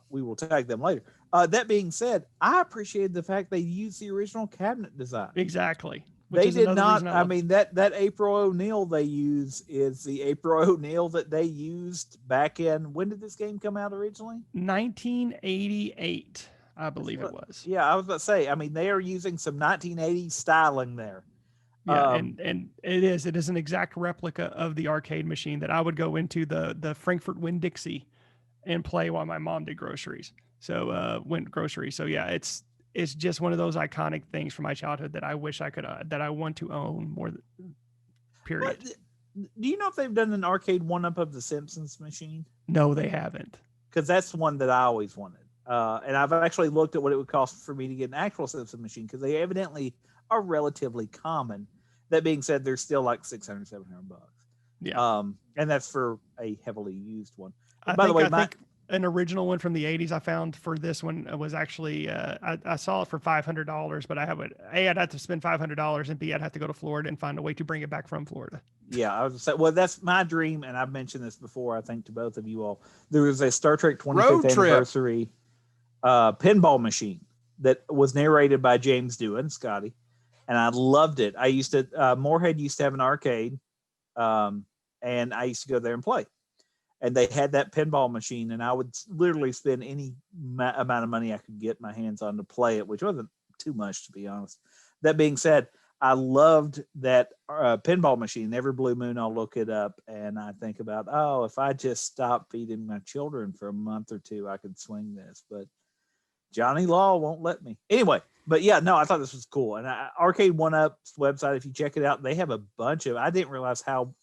We will tag them later. That being said, I appreciated the fact they used the original cabinet design. Exactly. They did not. I mean, that April O'Neil they use is the April O'Neil that they used back in, when did this game come out originally? 1988. I believe it was. Yeah, I was about to say, I mean, they are using some 1980s styling there. Yeah, and it is an exact replica of the arcade machine that I would go into the Frankfurt Winn-Dixie and play while my mom did groceries. So went groceries. So yeah, it's just one of those iconic things from my childhood that I wish I could that I want to own more. Period. Do you know if they've done an arcade 1-Up of the Simpsons machine? No, they haven't. Because that's one that I always wanted. And I've actually looked at what it would cost for me to get an actual Simpson machine, because they evidently are relatively common. That being said, they're still like $600, $700. Yeah. And that's for a heavily used one. I think an original one from the 80s I found for this one was actually, I saw it for $500, but I'd have to spend $500, and B, I'd have to go to Florida and find a way to bring it back from Florida. Yeah, I was saying, well, that's my dream, and I've mentioned this before, I think, to both of you all. There was a Star Trek 25th anniversary pinball machine that was narrated by James Doohan, Scotty, and I loved it. I used to, Moorhead used to have an arcade, and I used to go there and play. And they had that pinball machine, and I would literally spend any amount of money I could get my hands on to play it, which wasn't too much, to be honest. That being said, I loved that pinball machine. Every blue moon, I'll look it up, and I think about, if I just stopped feeding my children for a month or two, I could swing this. But Johnny Law won't let me. Anyway, but yeah, no, I thought this was cool. And Arcade 1-Up's website, if you check it out, they have a bunch of. I didn't realize how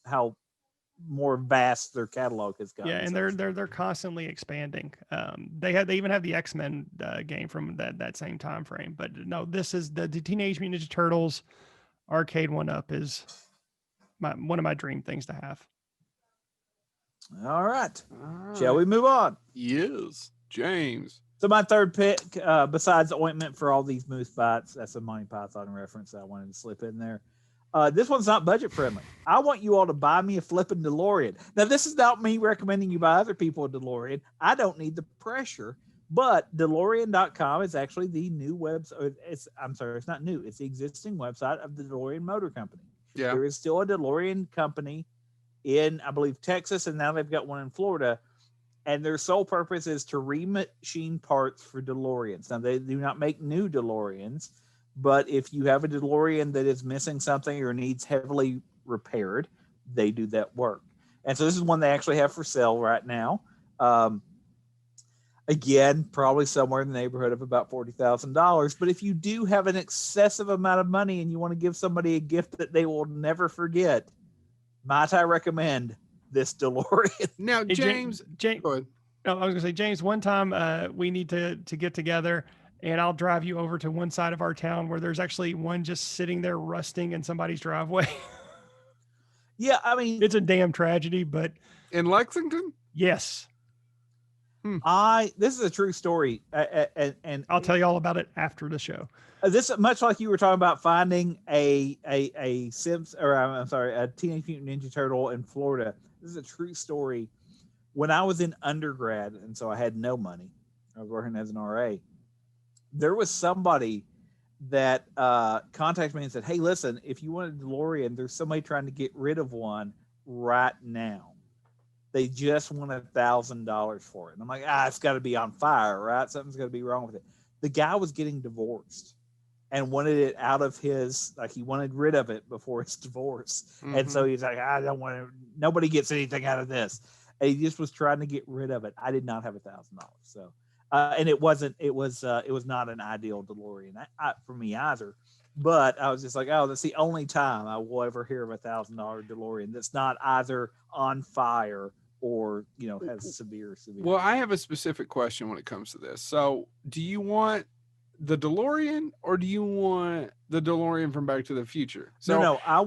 more vast their catalog has gotten. Yeah, and they're constantly expanding. They even have the X-Men game from that same time frame. But no, this is the Teenage Mutant Ninja Turtles Arcade 1-Up is one of my dream things to have. All right. Shall we move on? Yes, James. So my third pick, besides the ointment for all these moose bites, that's a Monty Python reference that I wanted to slip in there. This one's not budget friendly. I want you all to buy me a flipping DeLorean. Now, this is not me recommending you buy other people a DeLorean. I don't need the pressure, but DeLorean.com is actually the new website. It's not new. It's the existing website of the DeLorean Motor Company. Yeah. There is still a DeLorean company in, I believe, Texas, and now they've got one in Florida. And their sole purpose is to remachine parts for DeLoreans. Now, they do not make new DeLoreans, but if you have a DeLorean that is missing something or needs heavily repaired, they do that work. And so this is one they actually have for sale right now. Again, probably somewhere in the neighborhood of about $40,000. But if you do have an excessive amount of money and you want to give somebody a gift that they will never forget, might I recommend this DeLorean? Now, Hey, James, James, go ahead. no, I was gonna say, James, one time we need to get together, and I'll drive you over to one side of our town where there's actually one just sitting there rusting in somebody's driveway. Yeah, I mean, It's a damn tragedy, but In Lexington? yes, this is a true story, and I'll tell you all about it after the show. This, much like you were talking about finding a Teenage Mutant Ninja Turtle in Florida. This is a true story. When I was in undergrad, and so I had no money, I was working as an RA. There was somebody that contacted me and said, "Hey, listen, if you want a DeLorean, there's somebody trying to get rid of one right now. They just want $1,000 for it." And I'm like, it's got to be on fire, right? Something's got to be wrong with it. The guy was getting divorced and wanted it out of his, like, he wanted rid of it before his divorce. Mm-hmm. And so he's like, I don't want to, nobody gets anything out of this. And he just was trying to get rid of it. I did not have $1,000. So, and it was not an ideal DeLorean for me either. But I was just like, that's the only time I will ever hear of $1,000 DeLorean that's not either on fire or, has severe. Well, I have a specific question when it comes to this. So do you want the DeLorean or do you want the DeLorean from Back to the Future? So no, I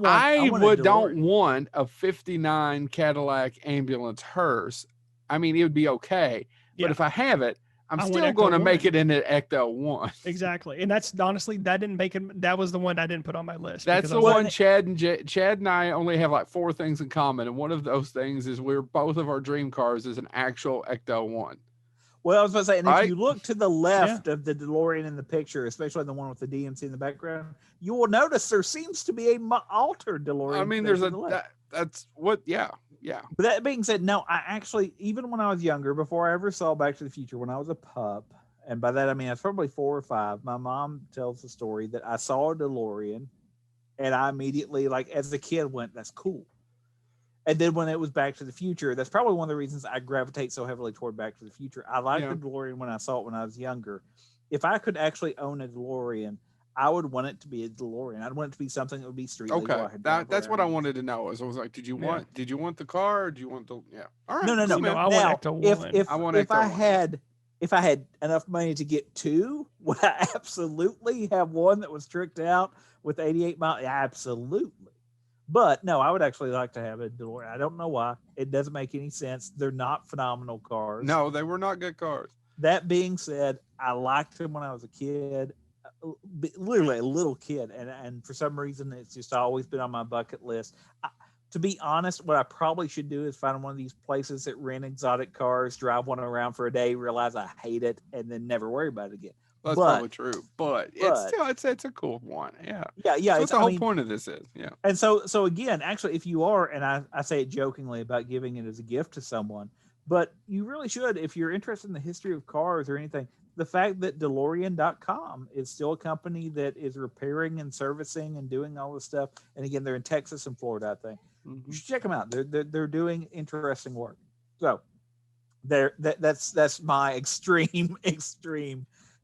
don't want a 59 Cadillac ambulance hearse. I mean, it would be okay. But if I have it, I'm still going to make it in an Ecto 1. Exactly. And that's honestly, that didn't make it. That was the one I didn't put on my list. That's the one Chad and I only have like 4 things in common. And one of those things is both of our dream cars is an actual Ecto 1. Well, I was about to say, and if you look to the left of the DeLorean in the picture, especially the one with the DMC in the background, you will notice there seems to be a altered DeLorean. I mean, there's that's what, yeah. But that being said, no, I actually, even when I was younger, before I ever saw Back to the Future, when I was a pup, and by that I mean I was probably 4 or 5, my mom tells the story that I saw a DeLorean, and I immediately, like, as a kid, went, "That's cool." And then when it was Back to the Future, that's probably one of the reasons I gravitate so heavily toward Back to the Future. I liked the DeLorean when I saw it when I was younger. If I could actually own a DeLorean, I would want it to be a DeLorean. I'd want it to be something that would be street legal. Okay, that's what I wanted to know. I was like, did you want the car? Or do you want the? Yeah. All right. No. I want Ecto 1. If I had enough money to get 2, would I absolutely have one that was tricked out with 88 miles? Absolutely. But no, I would actually like to have a DeLorean. I don't know why. It doesn't make any sense. They're not phenomenal cars. No, they were not good cars. That being said, I liked them when I was a kid, literally a little kid. And for some reason, it's just always been on my bucket list. To be honest, what I probably should do is find one of these places that rent exotic cars, drive one around for a day, realize I hate it, and then never worry about it again. Well, that's probably true, but it's a cool one. Yeah. So that's the whole point of this is. Yeah. And so again, actually, if you are, and I say it jokingly about giving it as a gift to someone, but you really should, if you're interested in the history of cars or anything, the fact that DeLorean.com is still a company that is repairing and servicing and doing all this stuff. And again, they're in Texas and Florida, I think. Mm-hmm. You should check them out. They're doing interesting work. So that's my extreme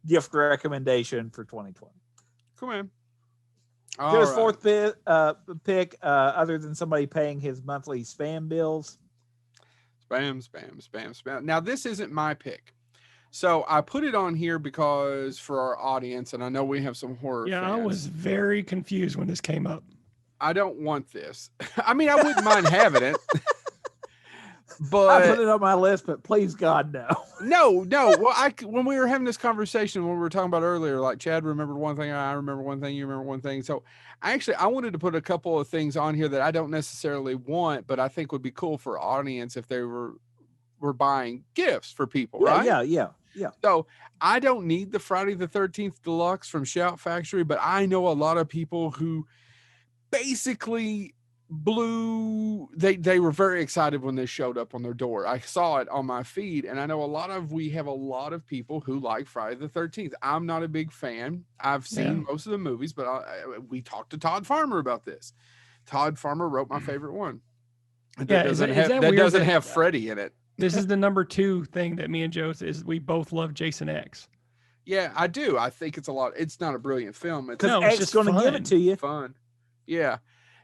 gift recommendation for 2020. Come on. Joe's fourth pick, other than somebody paying his monthly spam bills. Spam. Now, this isn't my pick. So I put it on here because for our audience, and I know we have some horror fans. I was very confused when this came up. I don't want this. I mean, I wouldn't mind having it. But I put it on my list, but please God, no. No. Well, when we were having this conversation, when we were talking about earlier, like Chad remembered one thing, I remember one thing, you remember one thing. So I wanted to put a couple of things on here that I don't necessarily want, but I think would be cool for audience if they were buying gifts for people, right? Yeah. So I don't need the Friday the 13th Deluxe from Shout Factory, but I know a lot of people who basically they were very excited when this showed up on their door. I saw it on my feed, and I know we have a lot of people who like Friday the 13th. I'm not a big fan. I've seen most of the movies, but we talked to Todd Farmer about this. Todd Farmer wrote my favorite one. That doesn't have Freddy in it. This is the number 2 thing that me and Joe is we both love Jason X. Yeah, I do. I think it's not a brilliant film. Because X is going to give it to you. Fun. Yeah.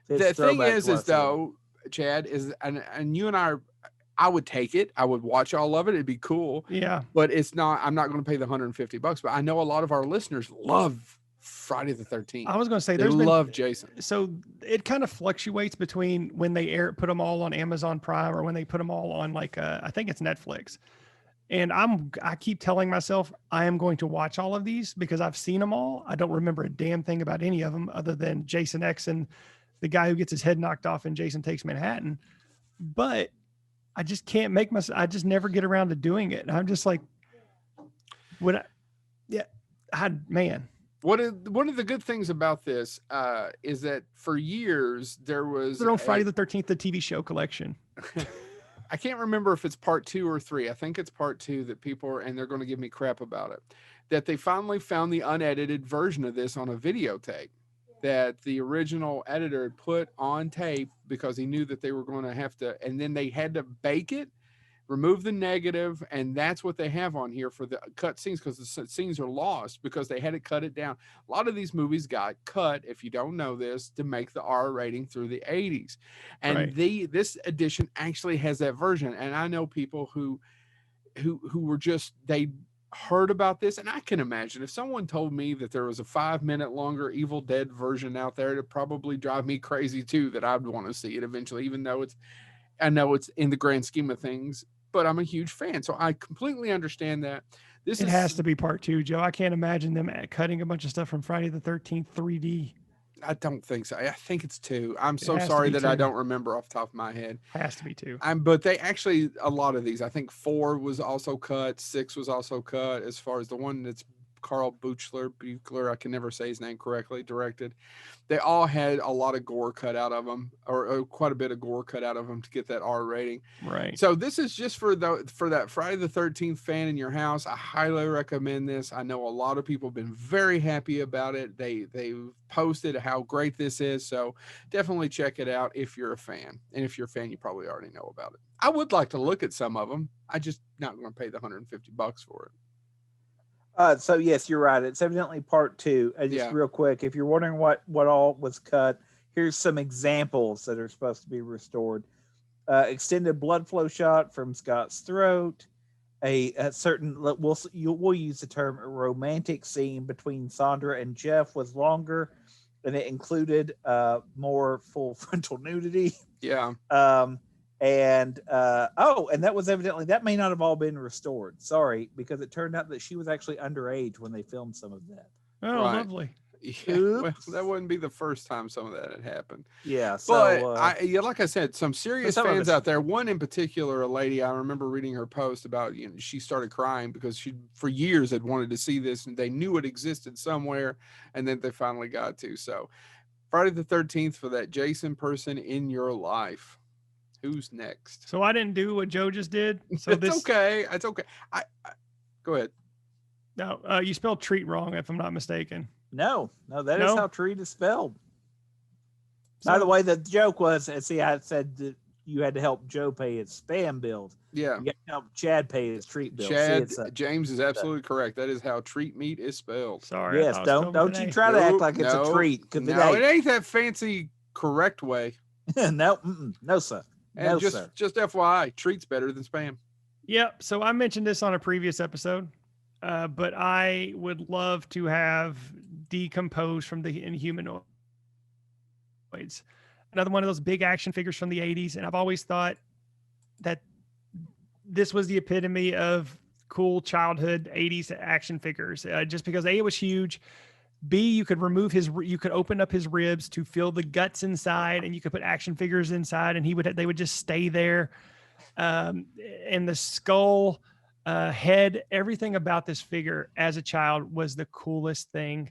The thing is though, Chad, is and you and I would take it. I would watch all of it. It'd be cool. Yeah. But I'm not going to pay the $150. But I know a lot of our listeners love Friday the 13th. I was going to say they love Jason. So it kind of fluctuates between when they put them all on Amazon Prime or when they put them all on I think it's Netflix. And I keep telling myself I am going to watch all of these because I've seen them all. I don't remember a damn thing about any of them other than Jason X and the guy who gets his head knocked off in Jason Takes Manhattan. But I just can't I just never get around to doing it. And I'm just like, one of the good things about this is that for years there was their own Friday the 13th, the TV show collection. I can't remember if it's part 2 or 3. I think it's part 2 that and they're going to give me crap about it, that they finally found the unedited version of this on a videotape that the original editor had put on tape because he knew that they were going to have to, and then they had to bake it, remove the negative, and that's what they have on here for the cut scenes, because the scenes are lost because they had to cut it down. A lot of these movies got cut, if you don't know this, to make the R rating through the 80s. And this edition actually has that version. And I know people who were they heard about this, and I can imagine if someone told me that there was a 5-minute longer Evil Dead version out there, it'd probably drive me crazy too, that I'd want to see it eventually, even though I know it's in the grand scheme of things, but I'm a huge fan, so I completely understand that. It has to be part 2, Joe. I can't imagine them cutting a bunch of stuff from Friday the 13th 3D. I don't think so. I think it's 2. I'm so sorry that 2. I don't remember off the top of my head. It has to be 2. But they actually, a lot of these, I think 4 was also cut. 6 was also cut, as far as the one that's Carl Buchler, I can never say his name correctly, directed. They all had a lot of gore cut out of them, or quite a bit of gore cut out of them to get that R rating. Right. So this is just for that Friday the 13th fan in your house. I highly recommend this. I know a lot of people have been very happy about it. They've posted how great this is. So definitely check it out if you're a fan. And if you're a fan, you probably already know about it. I would like to look at some of them. I just not going to pay the $150 for it. So yes, you're right. It's evidently part 2. Real quick, if you're wondering what all was cut, here's some examples that are supposed to be restored. Extended blood flow shot from Scott's throat. A certain, we'll use the term romantic scene between Sandra and Jeff was longer, and it included more full frontal nudity. Yeah. And that was evidently, that may not have all been restored. Sorry, because it turned out that she was actually underage when they filmed some of that. Oh, right. Lovely. Yeah, well, that wouldn't be the first time some of that had happened. Yeah. So, like I said, some serious fans out there. One in particular, a lady, I remember reading her post about, she started crying because she, for years, had wanted to see this, and they knew it existed somewhere, and then they finally got to. So, Friday the 13th for that Jason person in your life. Who's next? So I didn't do what Joe just did. So it's okay. It's okay. I go ahead. No, you spelled treat wrong, if I'm not mistaken. No, that is how treat is spelled. So, by the way, the joke was, see, I said you had to help Joe pay his spam bills. Yeah. You got to help Chad pay his treat bills. Chad, James is absolutely correct. That is how treat meat is spelled. Sorry. Yes, don't you try to act like it's a treat. No, it ain't that fancy correct way. No, no, sir. And just FYI, treat's better than spam. Yep. So I mentioned this on a previous episode, but I would love to have Decompose from the Inhumanoids. Another one of those big action figures from the 80s. And I've always thought that this was the epitome of cool childhood 80s action figures, just because A, it was huge. B, you could you could open up his ribs to feel the guts inside, and you could put action figures inside, and they would just stay there. And the skull, head, everything about this figure as a child was the coolest thing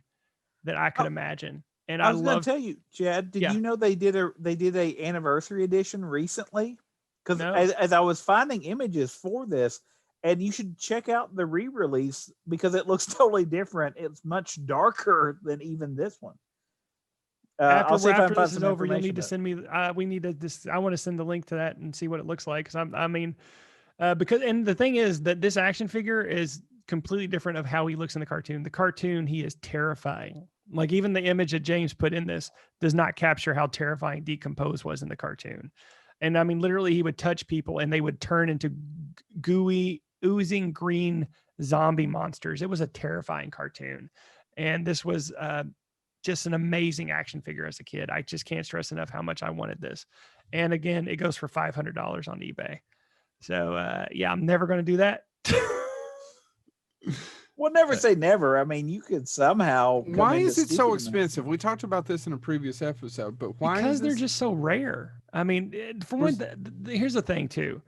that I could imagine. And I was going to tell you, Chad, did you know they did a anniversary edition recently? Because as I was finding images for this, and you should check out the re-release because it looks totally different. It's much darker than even this one. After this is over, you'll need to send me. I want to send the link to that and see what it looks like. Because and the thing is that this action figure is completely different of how he looks in the cartoon. The cartoon, he is terrifying. Like even the image that James put in this does not capture how terrifying Decompose was in the cartoon. And I mean, literally, he would touch people and they would turn into gooey, oozing green zombie monsters. It was a terrifying cartoon. And this was just an amazing action figure as a kid. I just can't stress enough how much I wanted this. And again, it goes for $500 on eBay. So yeah, I'm never going to do that. Well, never say never. I mean, you could somehow. Why is it so expensive? We talked about this in a previous episode, but why? Because they're just so rare. I mean, for one, here's the thing too.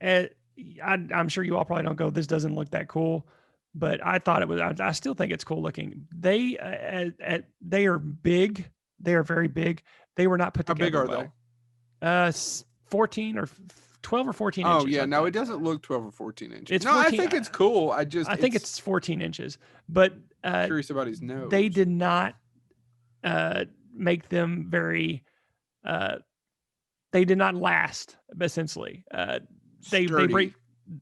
I'm sure you all probably don't go, this doesn't look that cool, but I thought it was. I still think it's cool looking. They are big. They are very big. They were not put together. How big are they? 14 or 12 or 14 inches. Oh yeah, no, it doesn't look 12 or 14 inches. It's 14, I think it's cool. I think it's 14 inches. But curious about his nose. They did not make them very. They did not last. Essentially, they break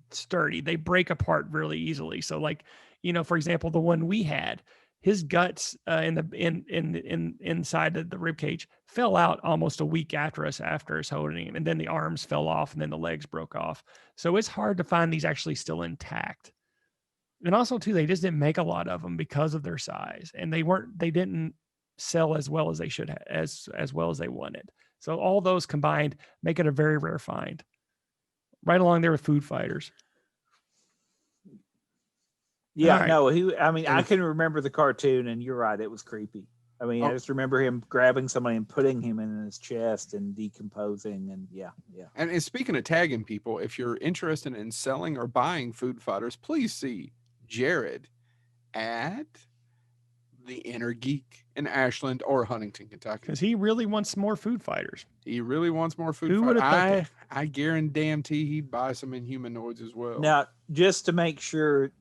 sturdy. They break apart really easily. So, like for example, the one we had, his guts inside the rib cage fell out almost a week after us holding him, and then the arms fell off, and then the legs broke off. So it's hard to find these actually still intact. And also too, they just didn't make a lot of them because of their size, and they didn't sell as well as they should as well as they wanted. So all those combined make it a very rare find. Right along there with Food Fighters. Yeah, right. No, I can remember the cartoon, and you're right, it was creepy. I mean, I just remember him grabbing somebody and putting him in his chest and decomposing, and yeah. And speaking of tagging people, if you're interested in selling or buying Food Fighters, please see Jared at the Inner Geek in Ashland or Huntington, Kentucky. Because he really wants more Food Fighters. He really wants more Food Fighters. I guarantee he'd buy some Inhumanoids as well. Now, just to make sure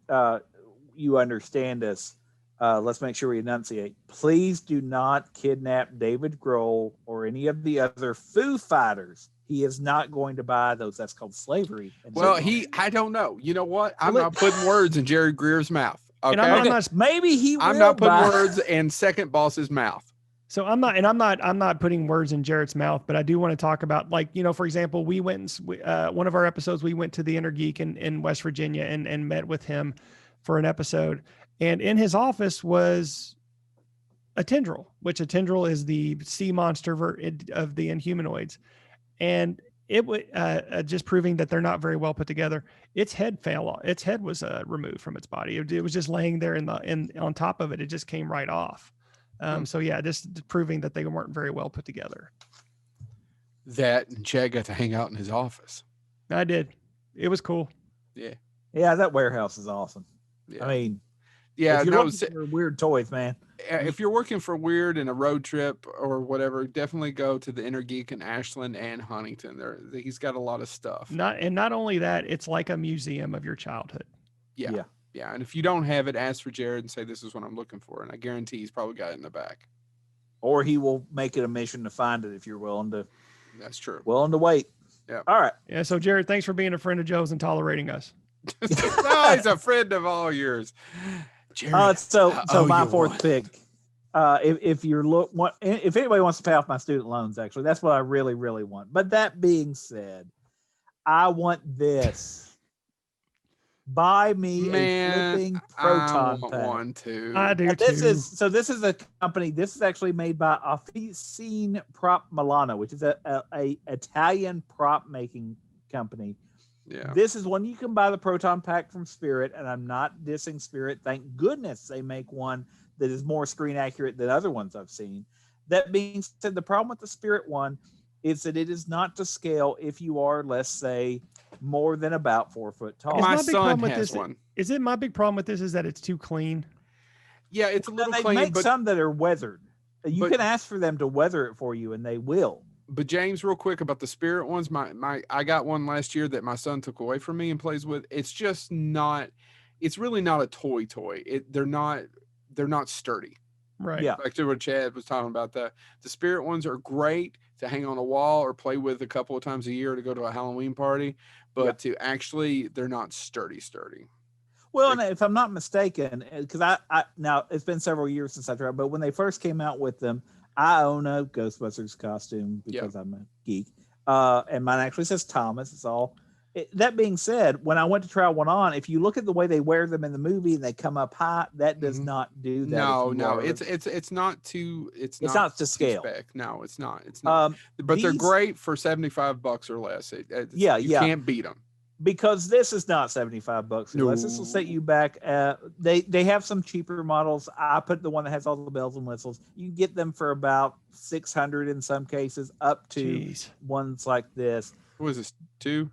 you understand us, let's make sure we enunciate. Please do not kidnap David Grohl or any of the other Foo Fighters. He is not going to buy those. That's called slavery. Well, I don't know. You know what? I'm not putting words in Jerry Greer's mouth. Okay. Maybe he will. I'm not putting words in second boss's mouth. So I'm not putting words in Jarrett's mouth, but I do want to talk about, for example, we went one of our episodes, we went to the Inner Geek in West Virginia and met with him for an episode. And in his office was a tendril, which a tendril is the sea monster of the Inhumanoids. And it was just proving that they're not very well put together. Its head fell off. Its head was removed from its body. It was just laying there on top of it. It just came right off. So yeah, just proving that they weren't very well put together. That and Chad got to hang out in his office. I did. It was cool. Yeah. Yeah, that warehouse is awesome. Yeah. I mean, yeah, if you're looking for weird toys, man. If you're working for weird in a road trip or whatever, definitely go to the Inner Geek in Ashland and Huntington. He's got a lot of stuff. Not only that, it's like a museum of your childhood. Yeah. And if you don't have it, ask for Jared and say, this is what I'm looking for. And I guarantee he's probably got it in the back. Or he will make it a mission to find it if you're willing to. That's true. Willing to wait. Yeah. All right. Yeah. So Jared, thanks for being a friend of Joe's and tolerating us. No, he's a friend of all yours. Jared, so my fourth pick. If anybody wants to pay off my student loans, actually, that's what I really, really want. But that being said, I want this. Buy me a flipping proton pack. One too. I do and too. This is a company. This is actually made by Officine Prop Milano, which is a Italian prop making company. Yeah. This is one you can buy the proton pack from Spirit, and I'm not dissing Spirit. Thank goodness they make one that is more screen accurate than other ones I've seen. That being said, the problem with the Spirit one is that it is not to scale if you are, let's say, more than about 4 foot tall. My son has one. Is it my big problem with this is that it's too clean? Yeah, it's a little clean. They make some that are weathered. You can ask for them to weather it for you, and they will. But James, real quick about the Spirit ones, I got one last year that my son took away from me and plays with. It's just not. It's really not a toy. They're not sturdy. Right. Yeah. Back to what Chad was talking about. The Spirit ones are great to hang on a wall or play with a couple of times a year to go to a Halloween party, but to actually, they're not sturdy. Well, and if I'm not mistaken, because I now it's been several years since I tried, but when they first came out with them, I own a Ghostbusters costume because I'm a geek, and mine actually says Thomas. It's all. That being said, when I went to try one on, if you look at the way they wear them in the movie and they come up high, that does not do that. No, it's not to scale. Spec. No, it's not. It's not. But they're great for $75 or less. You can't beat them. Because this is not $75 or less. This will set you back. They have some cheaper models. I put the one that has all the bells and whistles. You can get them for about $600 in some cases, up to ones like this. What is this? 2?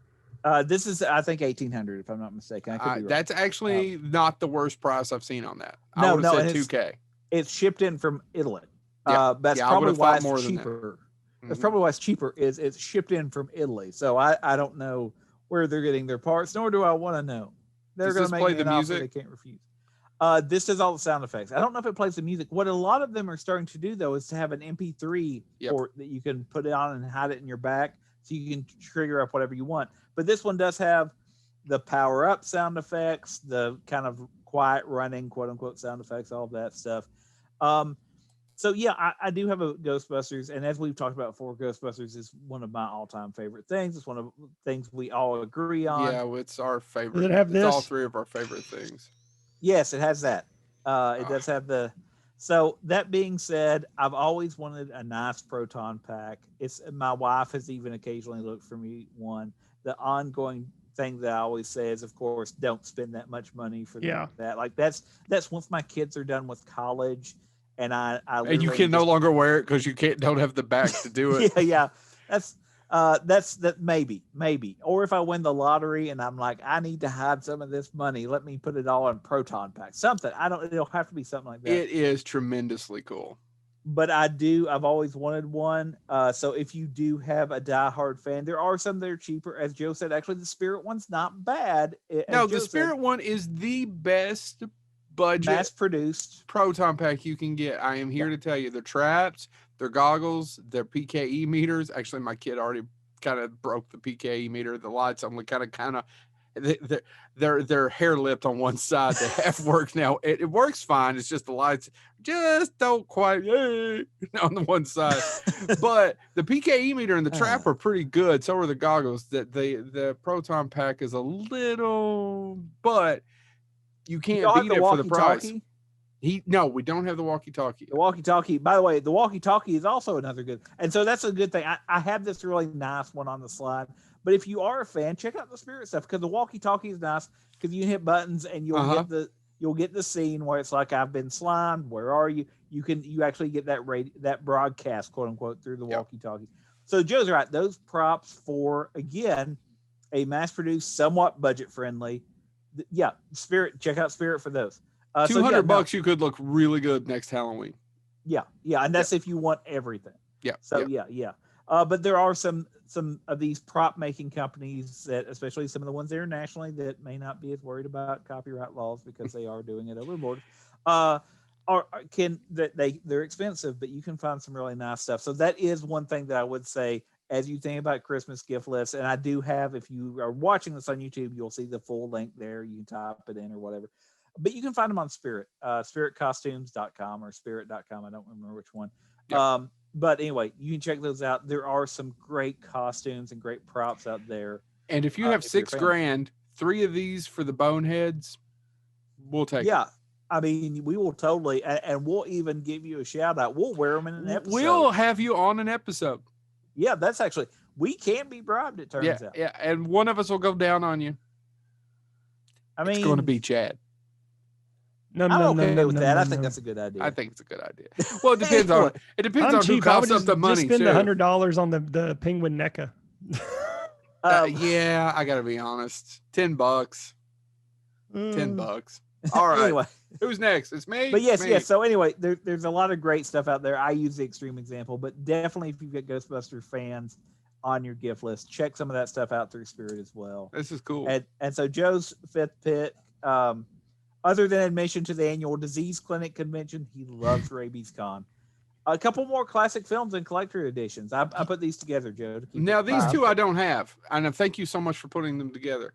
This is, I think, $1,800 if I'm not mistaken. I could be wrong. That's actually not the worst price I've seen on that. No, I would have said $2K. It's shipped in from Italy. That's probably why it's cheaper. That's probably why it's cheaper. Is it's shipped in from Italy. So I don't know where they're getting their parts, nor do I want to know. They're going to make the music they can't refuse. This does all the sound effects. I don't know if it plays the music. What a lot of them are starting to do, though, is to have an MP3 port that you can put it on and hide it in your back, so you can trigger up whatever you want. But this one does have the power up sound effects, the kind of quiet running, quote unquote, sound effects, all of that stuff. So yeah, I do have a Ghostbusters, and as we've talked about before, Ghostbusters is one of my all-time favorite things. It's one of the things we all agree on. Yeah, it's our favorite. Does it have this? It's all three of our favorite things. Yes, it has that. It does have the. So that being said, I've always wanted a nice proton pack. My wife has even occasionally looked for me one. The ongoing thing that I always say is, of course, don't spend that much money for that. Like that's once my kids are done with college, and and you can no longer wear it because you don't have the back to do it. yeah. That's maybe, or if I win the lottery and I'm like, I need to hide some of this money, let me put it all in proton pack. Something it'll have to be something like that. It is tremendously cool. But I've always wanted one. So if you do have a diehard fan, there are some that are cheaper. As Joe said, actually the Spirit one's not bad. No, the Spirit one is the best budget mass-produced proton pack you can get. I am here to tell you, their traps, their goggles, their PKE meters. Actually, my kid already kind of broke the PKE meter. The lights only kind of they're hair lipped on one side. They have work now. It works fine. It's just the lights just don't quite on the one side. But the PKE meter and the trap are pretty good. So are the goggles. That the proton pack is a little, but you can't beat it for the price. No, we don't have the walkie-talkie. The walkie-talkie, by the way, the walkie-talkie is also another good. And so that's a good thing. I have this really nice one on the slide. But if you are a fan, check out the Spirit stuff, because the walkie-talkie is nice because you hit buttons and you'll get the scene where it's like, I've been slimed. Where are you? You actually get that broadcast, quote unquote, through the walkie-talkie. So Joe's right. Those props for, again, a mass-produced, somewhat budget-friendly. Spirit. Check out Spirit for those. $200, you could look really good next Halloween. Yeah, and that's if you want everything. Yeah. So yeah. But there are some of these prop making companies that, especially some of the ones internationally, that may not be as worried about copyright laws because they are doing it overboard. They're expensive, but you can find some really nice stuff. So that is one thing that I would say. as you think about Christmas gift lists. And I do have, if you are watching this on YouTube, you'll see the full link there. You can type it in or whatever. But you can find them on Spirit, spiritcostumes.com or spirit.com. I don't remember which one. Yep. But anyway, you can check those out. There are some great costumes and great props out there. And if you have $6,000, 3 of these for the Boneheads, we'll take it. I mean, we will totally, and we'll even give you a shout out. We'll wear them in an episode. We'll have you on an episode. Yeah, that's actually, we can be bribed, it turns out. Yeah, and one of us will go down on you. I mean, it's going to be Chad. I'm okay with that. I think that's a good idea. I think it's a good idea. Well, it depends on who coughs up the money. Just spend $100 on the penguin NECA. Yeah, I got to be honest. $10. $10. All right. Anyway, who's next? It's me. But yes. So anyway, there's a lot of great stuff out there. I use the extreme example, but definitely if you've got Ghostbuster fans on your gift list, check some of that stuff out through Spirit as well. This is cool. And so Joe's 5th pick, other than admission to the annual disease clinic convention, he loves Rabies Con. A couple more classic films and collector editions. I put these together, Joe. Now these 2 I don't have, and thank you so much for putting them together.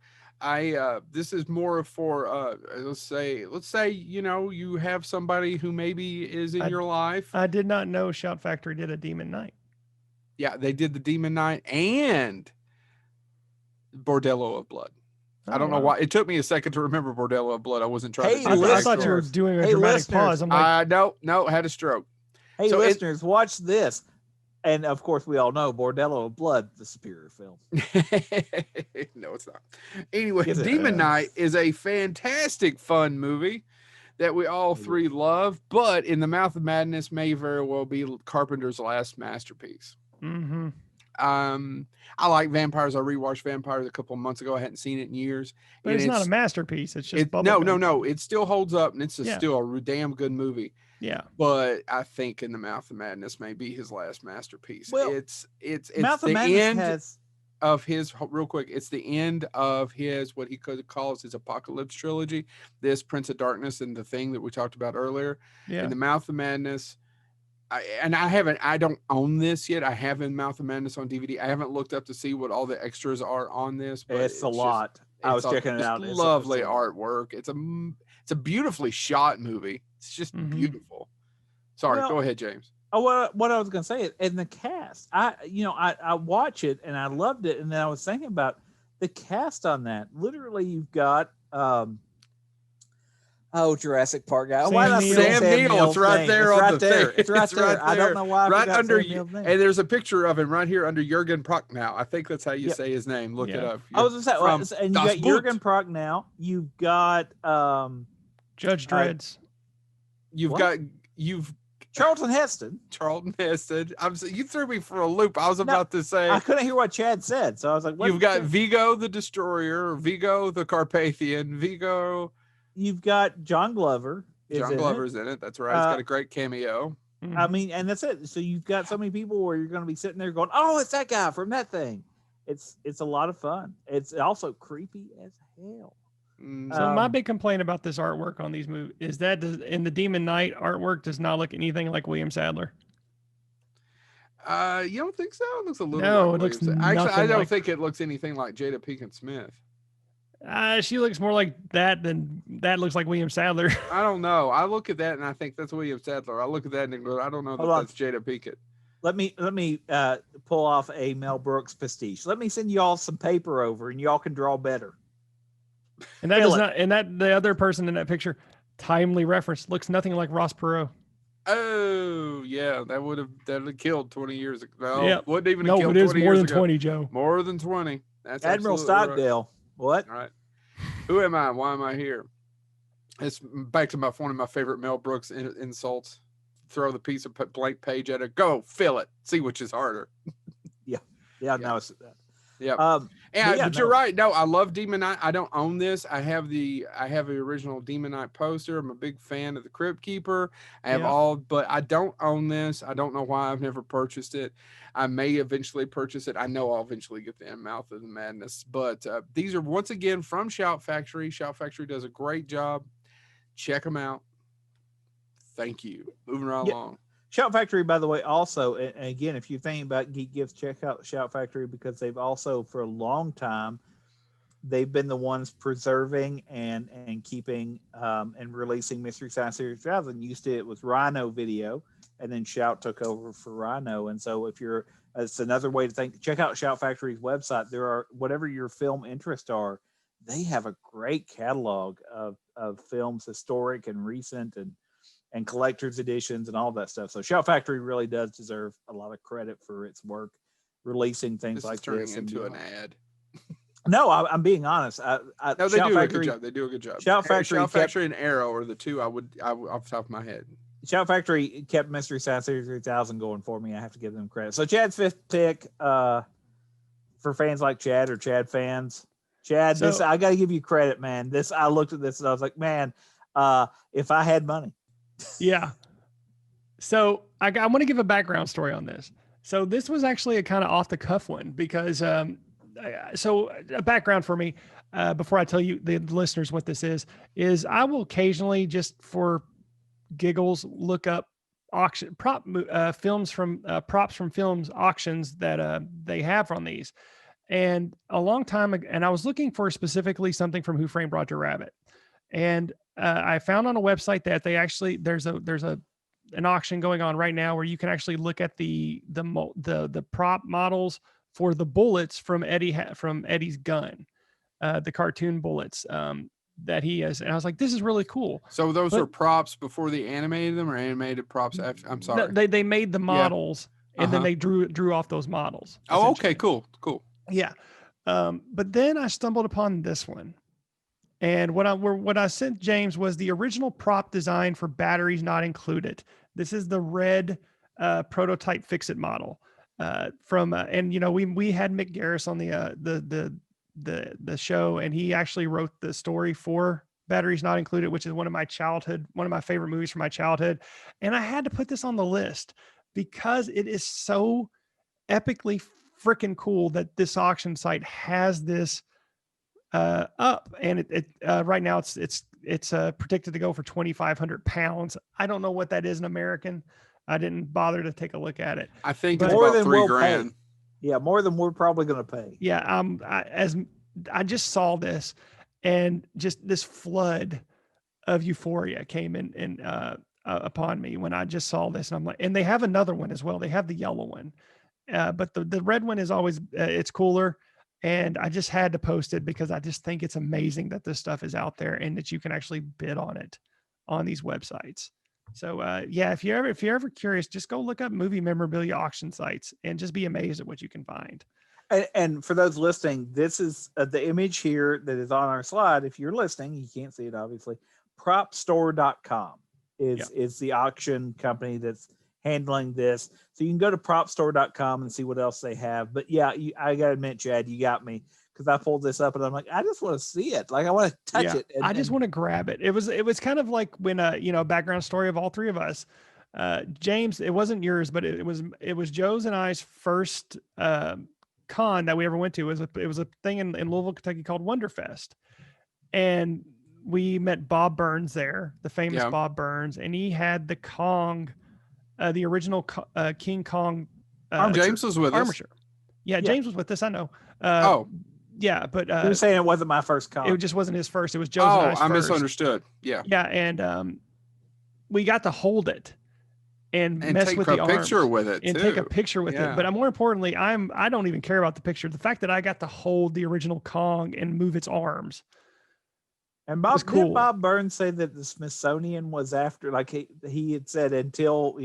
This is more for let's say you have somebody who maybe is in your life. I did not know Shout Factory did a Demon Night. Yeah, they did the Demon Night and Bordello of Blood. I don't know why. It took me a second to remember Bordello of Blood. I wasn't trying to. I thought you were doing a dramatic pause. I'm like, no, had a stroke. Hey, so listeners, watch this. And of course, we all know Bordello of Blood, the superior film. No, it's not. Anyway, Demon Night is a fantastic, fun movie that we all 3 love, but In the Mouth of Madness may very well be Carpenter's last masterpiece. Mm-hmm. I like Vampires. I rewatched Vampires a couple of months ago. I hadn't seen it in years. But it's not a masterpiece. It's just no. It still holds up, and it's still a damn good movie. Yeah, but I think In the Mouth of Madness may be his last masterpiece. Well, it's Mouth the of end has... of his real quick. It's the end of his what he could calls his Apocalypse trilogy. This Prince of Darkness and The Thing that we talked about earlier. Yeah, In the Mouth of Madness. I don't own this yet. I have In Mouth of Madness on DVD. I haven't looked up to see what all the extras are on this. But it's a lot. I was checking it out. It's lovely artwork. It's a beautifully shot movie. It's just beautiful. Sorry, go ahead, James. What I was going to say, in the cast, I watch it and I loved it. And then I was thinking about the cast on that. Literally, you've got, Jurassic Park guy. Sam Neill. It's right there on the thing. It's right there. I don't know why. Right under you. And there's a picture of him right here under Jurgen Prochnow. I think that's how you say his name. Look it up. I was going to say, and you got Jurgen Prochnow. You've got Judge Dredd. You've Charlton Heston. You threw me for a loop. I was about to say. I couldn't hear what Chad said, so I was like, you've got Vigo the Destroyer, Vigo the Carpathian, Vigo. You've got John Glover. John Glover's in it. That's right. He's got a great cameo. I mean, and that's it. So you've got so many people where you're going to be sitting there going, "Oh, it's that guy from that thing." It's a lot of fun. It's also creepy as hell. So my big complaint about this artwork on these movies is that in the Demon Knight artwork does not look anything like William Sadler. You don't think so? It looks a little. No, like it looks. Actually, I don't think it looks anything like Jada Pinkett Smith. She looks more like that than that looks like William Sadler. I don't know. I look at that and I think that's William Sadler. I look at that and go, I don't know that's Jada Pinkett. Let me pull off a Mel Brooks pastiche. Let me send you all some paper over and y'all can draw better. And that does not. And that the other person in that picture, timely reference, looks nothing like Ross Perot. Oh yeah, that would have killed 20 years ago. No, yeah. Wouldn't even have killed 20 it years is more than ago. 20, Joe. More than 20. That's Admiral Stockdale. Right. What? All right. Who am I? Why am I here? It's back to one of my favorite Mel Brooks insults. Throw the piece of blank page at it. Go fill it. See which is harder. Yeah. No, it's yeah. But you're right. No, I love Demon Knight. I don't own this. I have the original Demon Knight poster. I'm a big fan of the Crypt Keeper. I have but I don't own this. I don't know why I've never purchased it. I may eventually purchase it. I know I'll eventually get the Mouth of the Madness. But these are once again from Shout Factory. Shout Factory does a great job. Check them out. Thank you. Moving right along. Shout Factory, by the way, also, and again, if you're thinking about geek gifts, check out Shout Factory, because they've also, for a long time, they've been the ones preserving and keeping and releasing Mystery Science Theater 3000. Used to, it was Rhino Video, and then Shout took over for Rhino. And so if you're, it's another way to think, check out Shout Factory's website. There are, whatever your film interests are, they have a great catalog of films, historic and recent, and collector's editions and all that stuff. So Shout Factory really does deserve a lot of credit for its work releasing things like this. Turning into an ad. No, I'm being honest. No, they do a good job. They do a good job. Shout Factory and Arrow are the two I would off the top of my head. Shout Factory kept Mystery Science Theater 3000 going for me. I have to give them credit. So Chad's fifth pick, for fans like Chad or Chad fans. Chad, this, I got to give you credit, man. This, I looked at this and I was like, man, if I had money. Yeah. So I want to give a background story on this. So this was actually a kind of off the cuff one, because so a background for me, before I tell you the listeners what this is I will occasionally, just for giggles, look up props from films auctions that they have on these. And a long time ago, and I was looking for specifically something from Who Framed Roger Rabbit. And I found on a website that they actually, there's an auction going on right now where you can actually look at the prop models for the bullets from Eddie's gun, the cartoon bullets that he has. And I was like, this is really cool. So those are props before they animated them, or animated props after? I'm sorry. No, they made the models, and then they drew off those models. Oh, okay, cool. Yeah. But then I stumbled upon this one. And what I sent James was the original prop design for Batteries Not Included. This is the red prototype Fix-It model from and we had Mick Garris on the show, and he actually wrote the story for Batteries Not Included, which is one of my favorite movies from my childhood. And I had to put this on the list because it is so epically freaking cool that this auction site has this up, and it right now it's predicted to go for 2,500 pounds. I don't know what that is in American. I didn't bother to take a look at it. I think it's about $3,000. Yeah, more than we're probably going to pay. Yeah, I just saw this, and just this flood of euphoria came in upon me when I just saw this, and I'm like, and they have another one as well. They have the yellow one, but the red one is always it's cooler. And I just had to post it because I just think it's amazing that this stuff is out there and that you can actually bid on it on these websites. So yeah, if you're ever curious, just go look up movie memorabilia auction sites and just be amazed at what you can find. And for those listening, this is the image here that is on our slide. If you're listening, you can't see it obviously. Propstore.com is the auction company that's handling this. So you can go to propstore.com and see what else they have. But yeah, I gotta admit, Chad, you got me, because I pulled this up and I'm like, I just want to see it. Like, I want to touch it. I just want to grab it. It was kind of like when background story of all three of us. James, it wasn't yours, but it was Joe's and I's first con that we ever went to. It was a thing in Louisville, Kentucky called Wonderfest. And we met Bob Burns there, the famous Bob Burns, and he had the Kong, the original King Kong. James was with us. Yeah, James was with us. I know. Yeah, but you were saying it wasn't my first con. It just wasn't his first. It was Joe's and I's I misunderstood. Yeah. Yeah, and we got to hold it and mess with the arms. And take a picture with it. And take a picture with it. But more importantly, I don't even care about the picture. The fact that I got to hold the original Kong and move its arms. And did Bob Burns say that the Smithsonian was after, like he had said, until,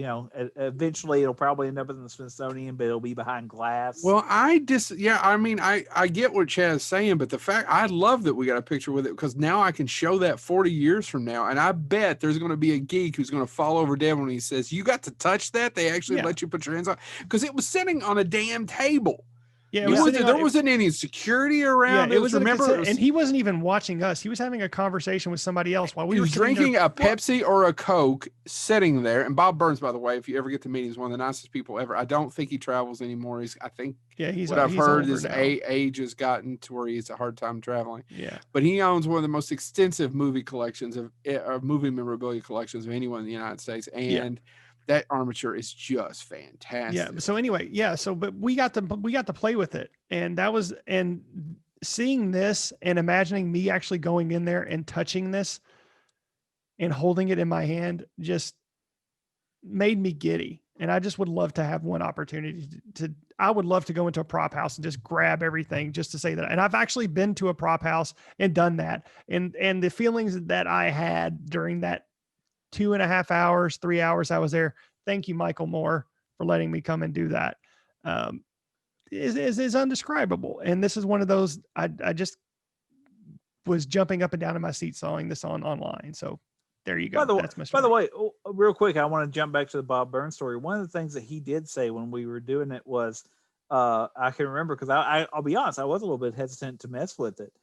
eventually it'll probably end up in the Smithsonian, but it'll be behind glass. Well, I get what Chad's saying, but the fact, I love that we got a picture with it, because now I can show that 40 years from now. And I bet there's going to be a geek who's going to fall over dead when he says, you got to touch that? They actually let you put your hands on, because it was sitting on a damn table. Yeah, there wasn't any security around. Yeah, it was. And he wasn't even watching us. He was having a conversation with somebody else while we were drinking a Pepsi or a Coke, sitting there. And Bob Burns, by the way, if you ever get to meet him, he's one of the nicest people ever. I don't think he travels anymore. I've heard his age has gotten to where he's a hard time traveling. Yeah, but he owns one of the most extensive movie collections of movie memorabilia collections of anyone in the United States. And that armature is just fantastic. Yeah. So anyway, yeah. So, but we got to play with it, and that was, and seeing this and imagining me actually going in there and touching this and holding it in my hand just made me giddy. And I just would love to have one opportunity I would love to go into a prop house and just grab everything just to say that. And I've actually been to a prop house and done that. And the feelings that I had during that 2.5 hours, 3 hours I was there. Thank you, Michael Moore, for letting me come and do that. Is undescribable. And this is one of those, I just was jumping up and down in my seat sawing this online. So there you go. By the way, real quick, I want to jump back to the Bob Burns story. One of the things that he did say when we were doing it was, I can remember, because I'll be honest, I was a little bit hesitant to mess with it.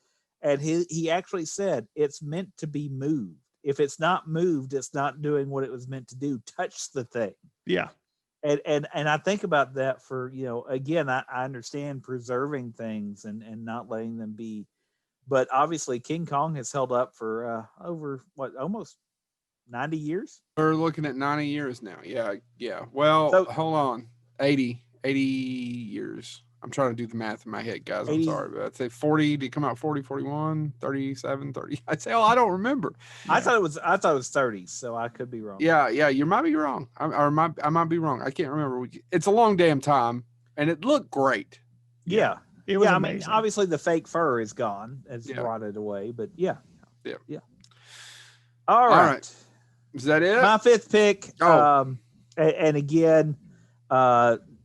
And he actually said, it's meant to be moved. If it's not moved, it's not doing what it was meant to do. Touch the thing. Yeah. And I think about that for, again, I understand preserving things and not letting them be. But obviously King Kong has held up for over almost 90 years. We're looking at 90 years now. Yeah. Well, hold on. 80 years. I'm trying to do the math in my head, guys. I'm sorry, but I'd say 40. Did it come out 40, 41, 37, 30? I'd say, I don't remember. Yeah. I thought it was 30, so I could be wrong. Yeah, you might be wrong. I might be wrong. I can't remember. It's a long damn time, and it looked great. Yeah. It was amazing. I mean, obviously the fake fur is gone. It's rotted away, but yeah. All right. Is that it? My fifth pick. And again,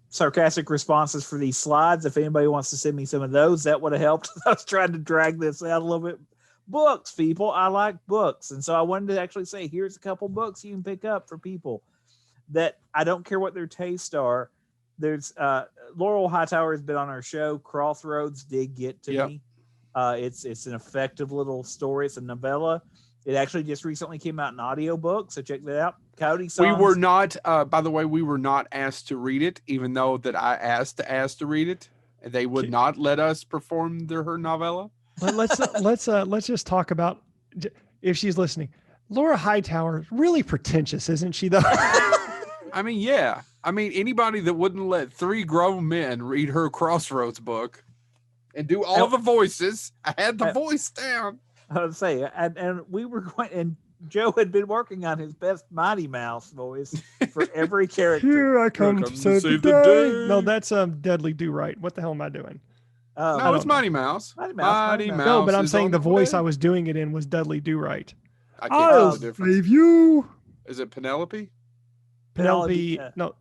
sarcastic responses for these slides. If anybody wants to send me some of those, that would have helped. I was trying to drag this out a little bit. Books, people. I like books. And so I wanted to actually say, here's a couple books you can pick up for people that I don't care what their tastes are. There's Laurel Hightower has been on our show. Crossroads did get to me. It's an effective little story. It's a novella. It actually just recently came out in audiobook, so check that out. Coyote Songs. We were not, by the way, we were not asked to read it, even though that I asked to read it. They would not let us perform her novella. Let's just talk about, if she's listening. Laura Hightower is really pretentious, isn't she? Though. I mean, yeah. I mean, anybody that wouldn't let 3 grown men read her Crossroads book and do all the voices. I had the voice down. I would say, and we were going, and Joe had been working on his best Mighty Mouse voice for every character. Here I come to save the day. No, that's Dudley Do Right. What the hell am I doing? No, it's Mighty Mouse. Mighty Mouse. No, but I'm saying the voice I was doing it in was Dudley Do Right. I can't tell the difference. Save you. Is it Penelope? Penelope. No.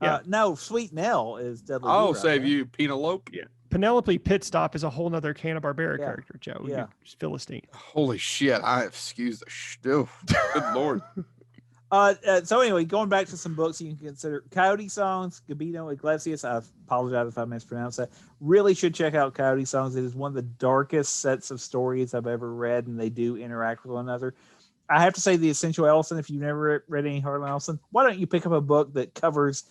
Yeah. No, Sweet Nell is Dudley Do Right. Save you, Penelope. Yeah. Penelope Pitstop is a whole nother Hanna-Barbera character, Joe. Yeah. Philistine. Holy shit. I excuse the still. Good Lord. So anyway, going back to some books you can consider. Coyote Songs, Gabino Iglesias. I apologize if I mispronounced that. Really should check out Coyote Songs. It is one of the darkest sets of stories I've ever read, and they do interact with one another. I have to say, The Essential Ellison, if you've never read any Harlan Ellison, why don't you pick up a book that covers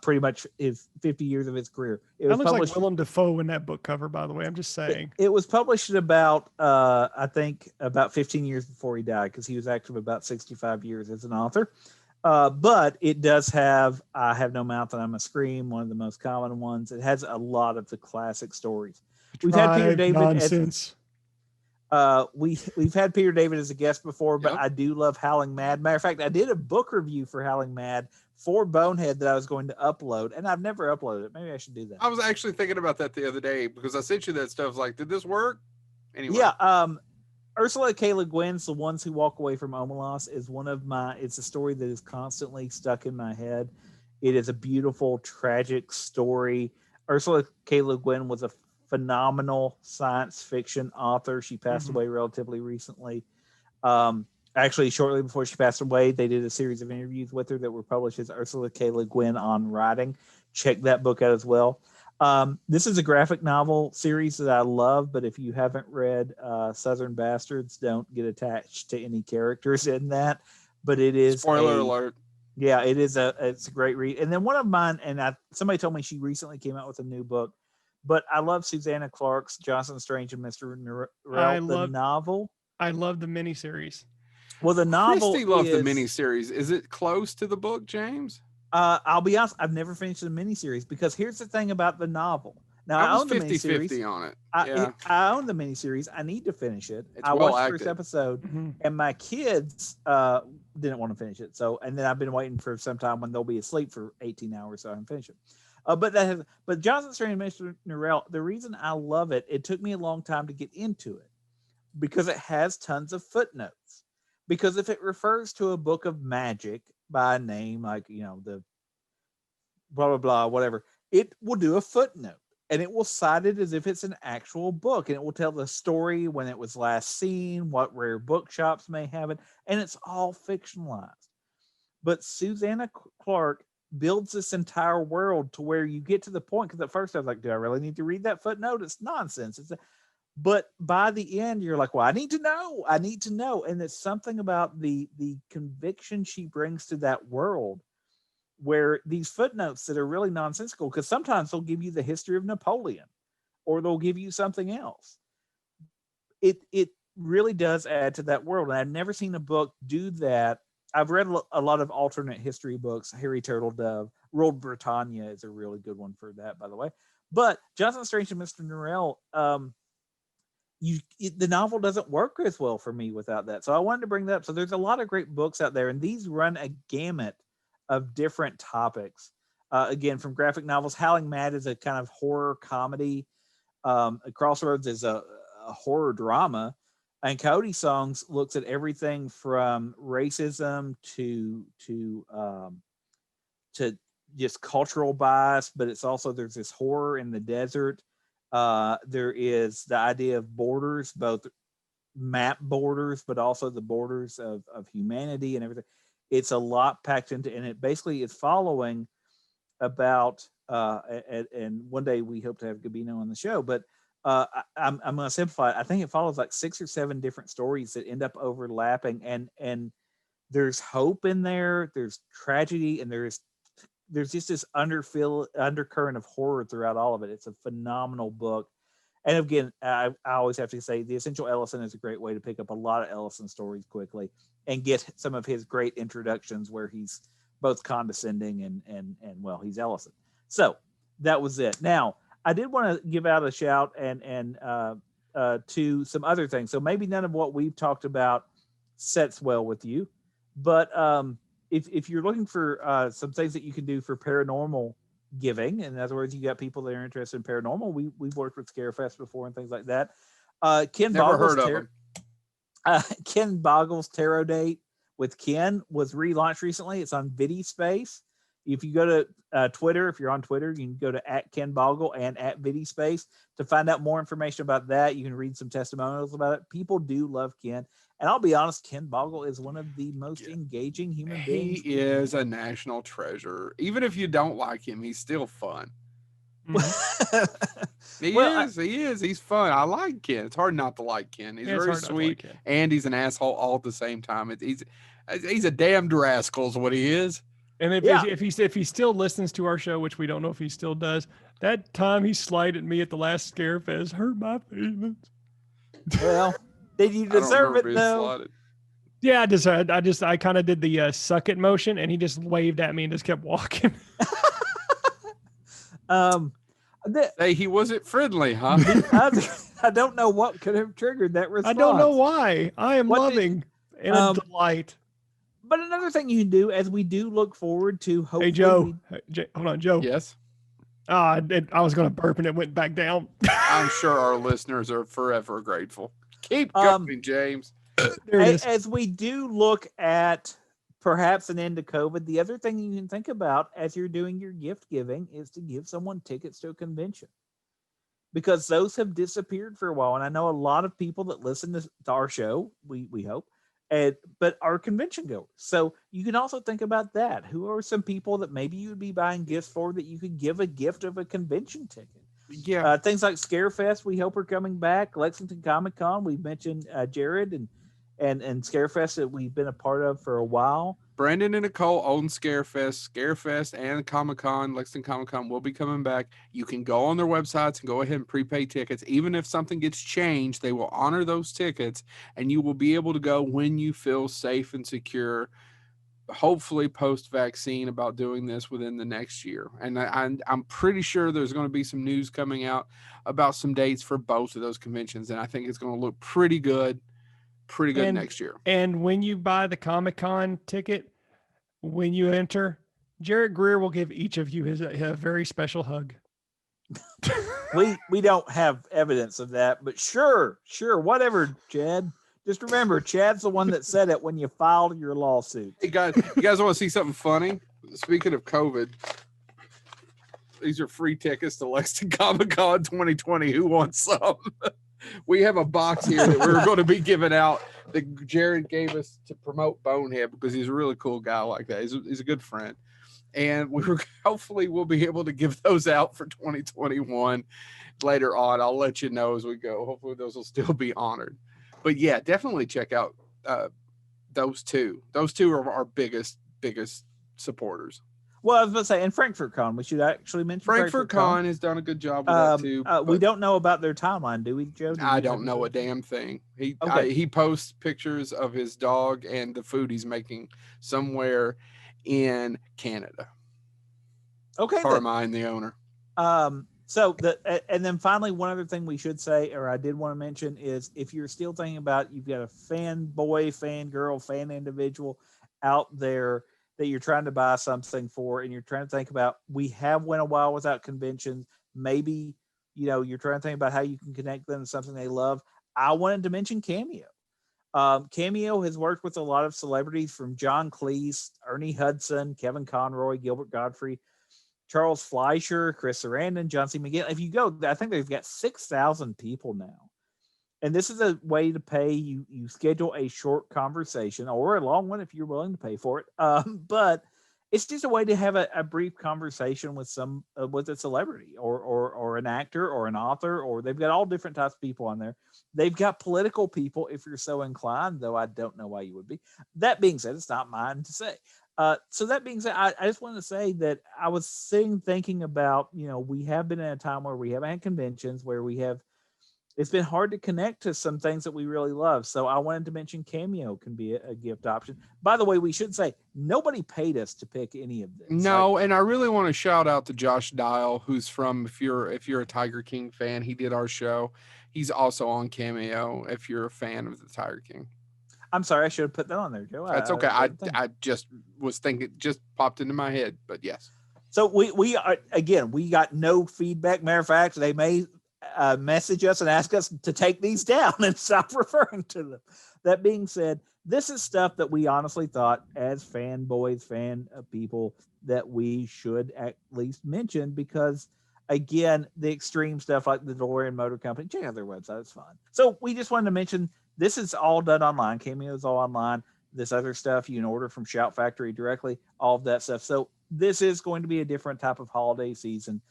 pretty much his 50 years of his career? It looks like Willem Dafoe in that book cover, by the way. I'm just saying. It was published at about, I think, about 15 years before he died, because he was active about 65 years as an author. But it does have I Have No Mouth and I'm a Scream, one of the most common ones. It has a lot of the classic stories. We've had Peter David. We've had Peter David as a guest before, but I do love Howling Mad. Matter of fact, I did a book review for Howling Mad for Bonehead that I was going to upload, and I've never uploaded it. Maybe I should do that. I was actually thinking about that the other day because I sent you that stuff. I was like, did this work? Anyway. Yeah. Ursula K. Le Guin's The Ones Who Walk Away from Omelas is it's a story that is constantly stuck in my head. It is a beautiful, tragic story. Ursula K. Le Guin was a phenomenal science fiction author. She passed away relatively recently. Actually, shortly before she passed away, they did a series of interviews with her that were published as Ursula K. Le Guin on Writing. Check that book out as well. This is a graphic novel series that I love, but if you haven't read Southern Bastards, don't get attached to any characters in that. But it is spoiler alert. Yeah, it's a great read. And then one of mine, and somebody told me she recently came out with a new book, but I love Susanna Clark's Johnson Strange and Mr. Norrell, the novel. I love the miniseries. Well, the novel Christy loved the miniseries. Is it close to the book, James? I'll be honest, I've never finished the miniseries because here's the thing about the novel. Now, I own the miniseries. 50-50 on it. I own the miniseries. I need to finish it. It's I well watched the acted. first episode, and my kids didn't want to finish it. So, and then I've been waiting for some time when they'll be asleep for 18 hours so I can finish it. But Jonathan Strange and Mr. Norrell, the reason I love it, it took me a long time to get into it because it has tons of footnotes. Because if it refers to a book of magic by name, like, you know, the blah, blah, blah, whatever, it will do a footnote and it will cite it as if it's an actual book. And it will tell the story when it was last seen, what rare bookshops may have it. And it's all fictionalized. But Susanna Clark builds this entire world to where you get to the point, because at first I was like, do I really need to read that footnote? It's nonsense. But by the end, you're like, well, I need to know. And it's something about the conviction she brings to that world where these footnotes that are really nonsensical, because sometimes they'll give you the history of Napoleon or they'll give you something else. It really does add to that world. And I've never seen a book do that. I've read a lot of alternate history books. Harry Turtledove, World Britannia is a really good one for that, by the way. But Jonathan Strange and Mr. Norrell, the novel doesn't work as well for me without that. So I wanted to bring that up. So there's a lot of great books out there, and these run a gamut of different topics. Again, from graphic novels, Howling Mad is a kind of horror comedy. Crossroads is a horror drama. And Coyote Songs looks at everything from racism to just cultural bias, but it's also, there's this horror in the desert. There is the idea of borders, both map borders, but also the borders of humanity and everything. It's a lot packed into, and it basically is following about, and one day we hope to have Gabino on the show, but I'm going to simplify it. I think it follows like 6 or 7 different stories that end up overlapping, and there's hope in there, there's tragedy, and there's just this undercurrent of horror throughout all of it. It's a phenomenal book. And again, I always have to say The Essential Ellison is a great way to pick up a lot of Ellison stories quickly and get some of his great introductions where he's both condescending and well, he's Ellison. So that was it. Now, I did want to give out a shout and to some other things. So maybe none of what we've talked about sets well with you, but if you're looking for some things that you can do for paranormal giving, in other words, you got people that are interested in paranormal, we've worked with Scarefest before and things like that. Ken Boggle's Tarot Date with Ken was relaunched recently. It's on VidiSpace. If you go to Twitter, if you're on Twitter, you can go to @KenBoggle and @VidiSpace to find out more information about that. You can read some testimonials about it. People do love Ken. And I'll be honest, Ken Boggle is one of the most engaging human beings. He is a national treasure. Even if you don't like him, he's still fun. He is. He's fun. I like Ken. It's hard not to like Ken. He's very sweet, and he's an asshole all at the same time. He's a damned rascal is what he is. And if he still listens to our show, which we don't know if he still does, that time he slighted me at the last Scarefest hurt my feelings. Well, did you deserve it though? Yeah, I kind of did the suck it motion, and he just waved at me and just kept walking. Hey, he wasn't friendly, huh? I don't know what could have triggered that response. I don't know why. I am loving and a delight. But another thing you can do, as we do look forward to, hopefully. Hey, Joe. Hold on, Joe. Yes. I was going to burp and it went back down. I'm sure our listeners are forever grateful. Keep going, James. As we do look at perhaps an end to COVID, the other thing you can think about as you're doing your gift giving is to give someone tickets to a convention, because those have disappeared for a while. And I know a lot of people that listen to our show, we hope, but are convention goers. So you can also think about that. Who are some people that maybe you would be buying gifts for that you could give a gift of a convention ticket? Yeah. Things like Scarefest, we hope are coming back. Lexington Comic Con, we've mentioned Jared and Scarefest that we've been a part of for a while. Brandon and Nicole own Scarefest and Comic-Con, Lexington Comic-Con will be coming back. You can go on their websites and go ahead and prepay tickets. Even if something gets changed, they will honor those tickets, and you will be able to go when you feel safe and secure, hopefully post-vaccine, about doing this within the next year. And I'm pretty sure there's going to be some news coming out about some dates for both of those conventions, and I think it's going to look pretty good next year. And when you buy the Comic-Con ticket, when you enter, Jarrett Greer will give each of you a very special hug. We don't have evidence of that, but sure, whatever, Chad. Just remember, Chad's the one that said it when you filed your lawsuit. Hey guys, you guys want to see something funny? Speaking of COVID, these are free tickets to Lexington Comic-Con 2020. Who wants some? We have a box here that we're going to be giving out that Jared gave us to promote Bonehead, because he's a really cool guy like that. He's a good friend. And hopefully we'll be able to give those out for 2021 later on. I'll let you know as we go. Hopefully those will still be honored. But yeah, definitely check out those two. Those two are our biggest supporters. Well, I was about to say, and Frankfurt Con, we should actually mention Frankfurt Con has done a good job with that too. We don't know about their timeline, do we, Joe? I don't know a damn thing. He posts pictures of his dog and the food he's making somewhere in Canada. Okay. Carmine, the owner. So and then finally, one other thing we should say, or I did want to mention, is if you're still thinking about, you've got a fanboy, fangirl, fan individual out there that you're trying to buy something for, and you're trying to think about, we have went a while without conventions. Maybe, you're trying to think about how you can connect them to something they love. I wanted to mention Cameo. Cameo has worked with a lot of celebrities, from John Cleese, Ernie Hudson, Kevin Conroy, Gilbert Godfrey, Charles Fleischer, Chris Sarandon, John C. McGill. If you go, I think they've got 6,000 people now. And this is a way to pay. You schedule a short conversation, or a long one if you're willing to pay for it. But it's just a way to have a brief conversation with with a celebrity or an actor or an author, or they've got all different types of people on there. They've got political people if you're so inclined, though I don't know why you would be. That being said, it's not mine to say. So that being said, I just want to say that I was thinking about, we have been in a time where we haven't had conventions, where it's been hard to connect to some things that we really love. So I wanted to mention Cameo can be a gift option. By the way, we should say nobody paid us to pick any of this. No, and I really want to shout out to Josh Dial, who's from, if you're a Tiger King fan, he did our show. He's also on Cameo if you're a fan of the Tiger King. I'm sorry, I should have put that on there, Joe. That's okay. I just was thinking, just popped into my head, but yes. So we are, again, we got no feedback. Matter of fact, they may message us and ask us to take these down and stop referring to them. That being said, this is stuff that we honestly thought, as fanboys, fan people, that we should at least mention, because again, the extreme stuff like the DeLorean Motor Company, check out their website. It's fun. So we just wanted to mention, this is all done online. Cameo is all online. This other stuff you can order from Shout Factory directly, all of that stuff. So this is going to be a different type of holiday season.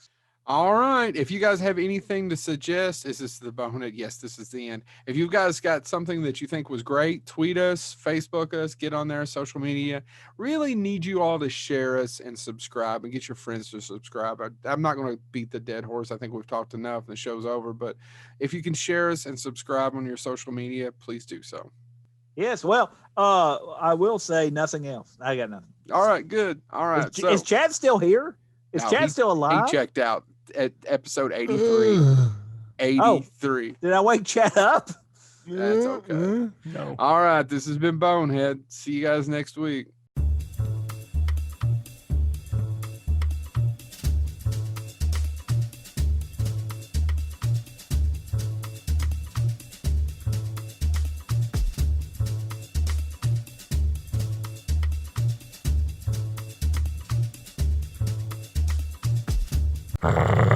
All right. If you guys have anything to suggest, is this the Bonehead? Yes, this is the end. If you guys got something that you think was great, tweet us, Facebook us, get on there, social media. Really need you all to share us and subscribe, and get your friends to subscribe. I'm not going to beat the dead horse. I think we've talked enough and the show's over, but if you can share us and subscribe on your social media, please do so. Yes. Well, I will say nothing else. I got nothing. All right. Good. All right. Is Chad still here? Is Chad still alive? He checked out at episode 83. 83. Did I wake Chad up? That's okay. No. All right. This has been Bonehead. See you guys next week. Ah.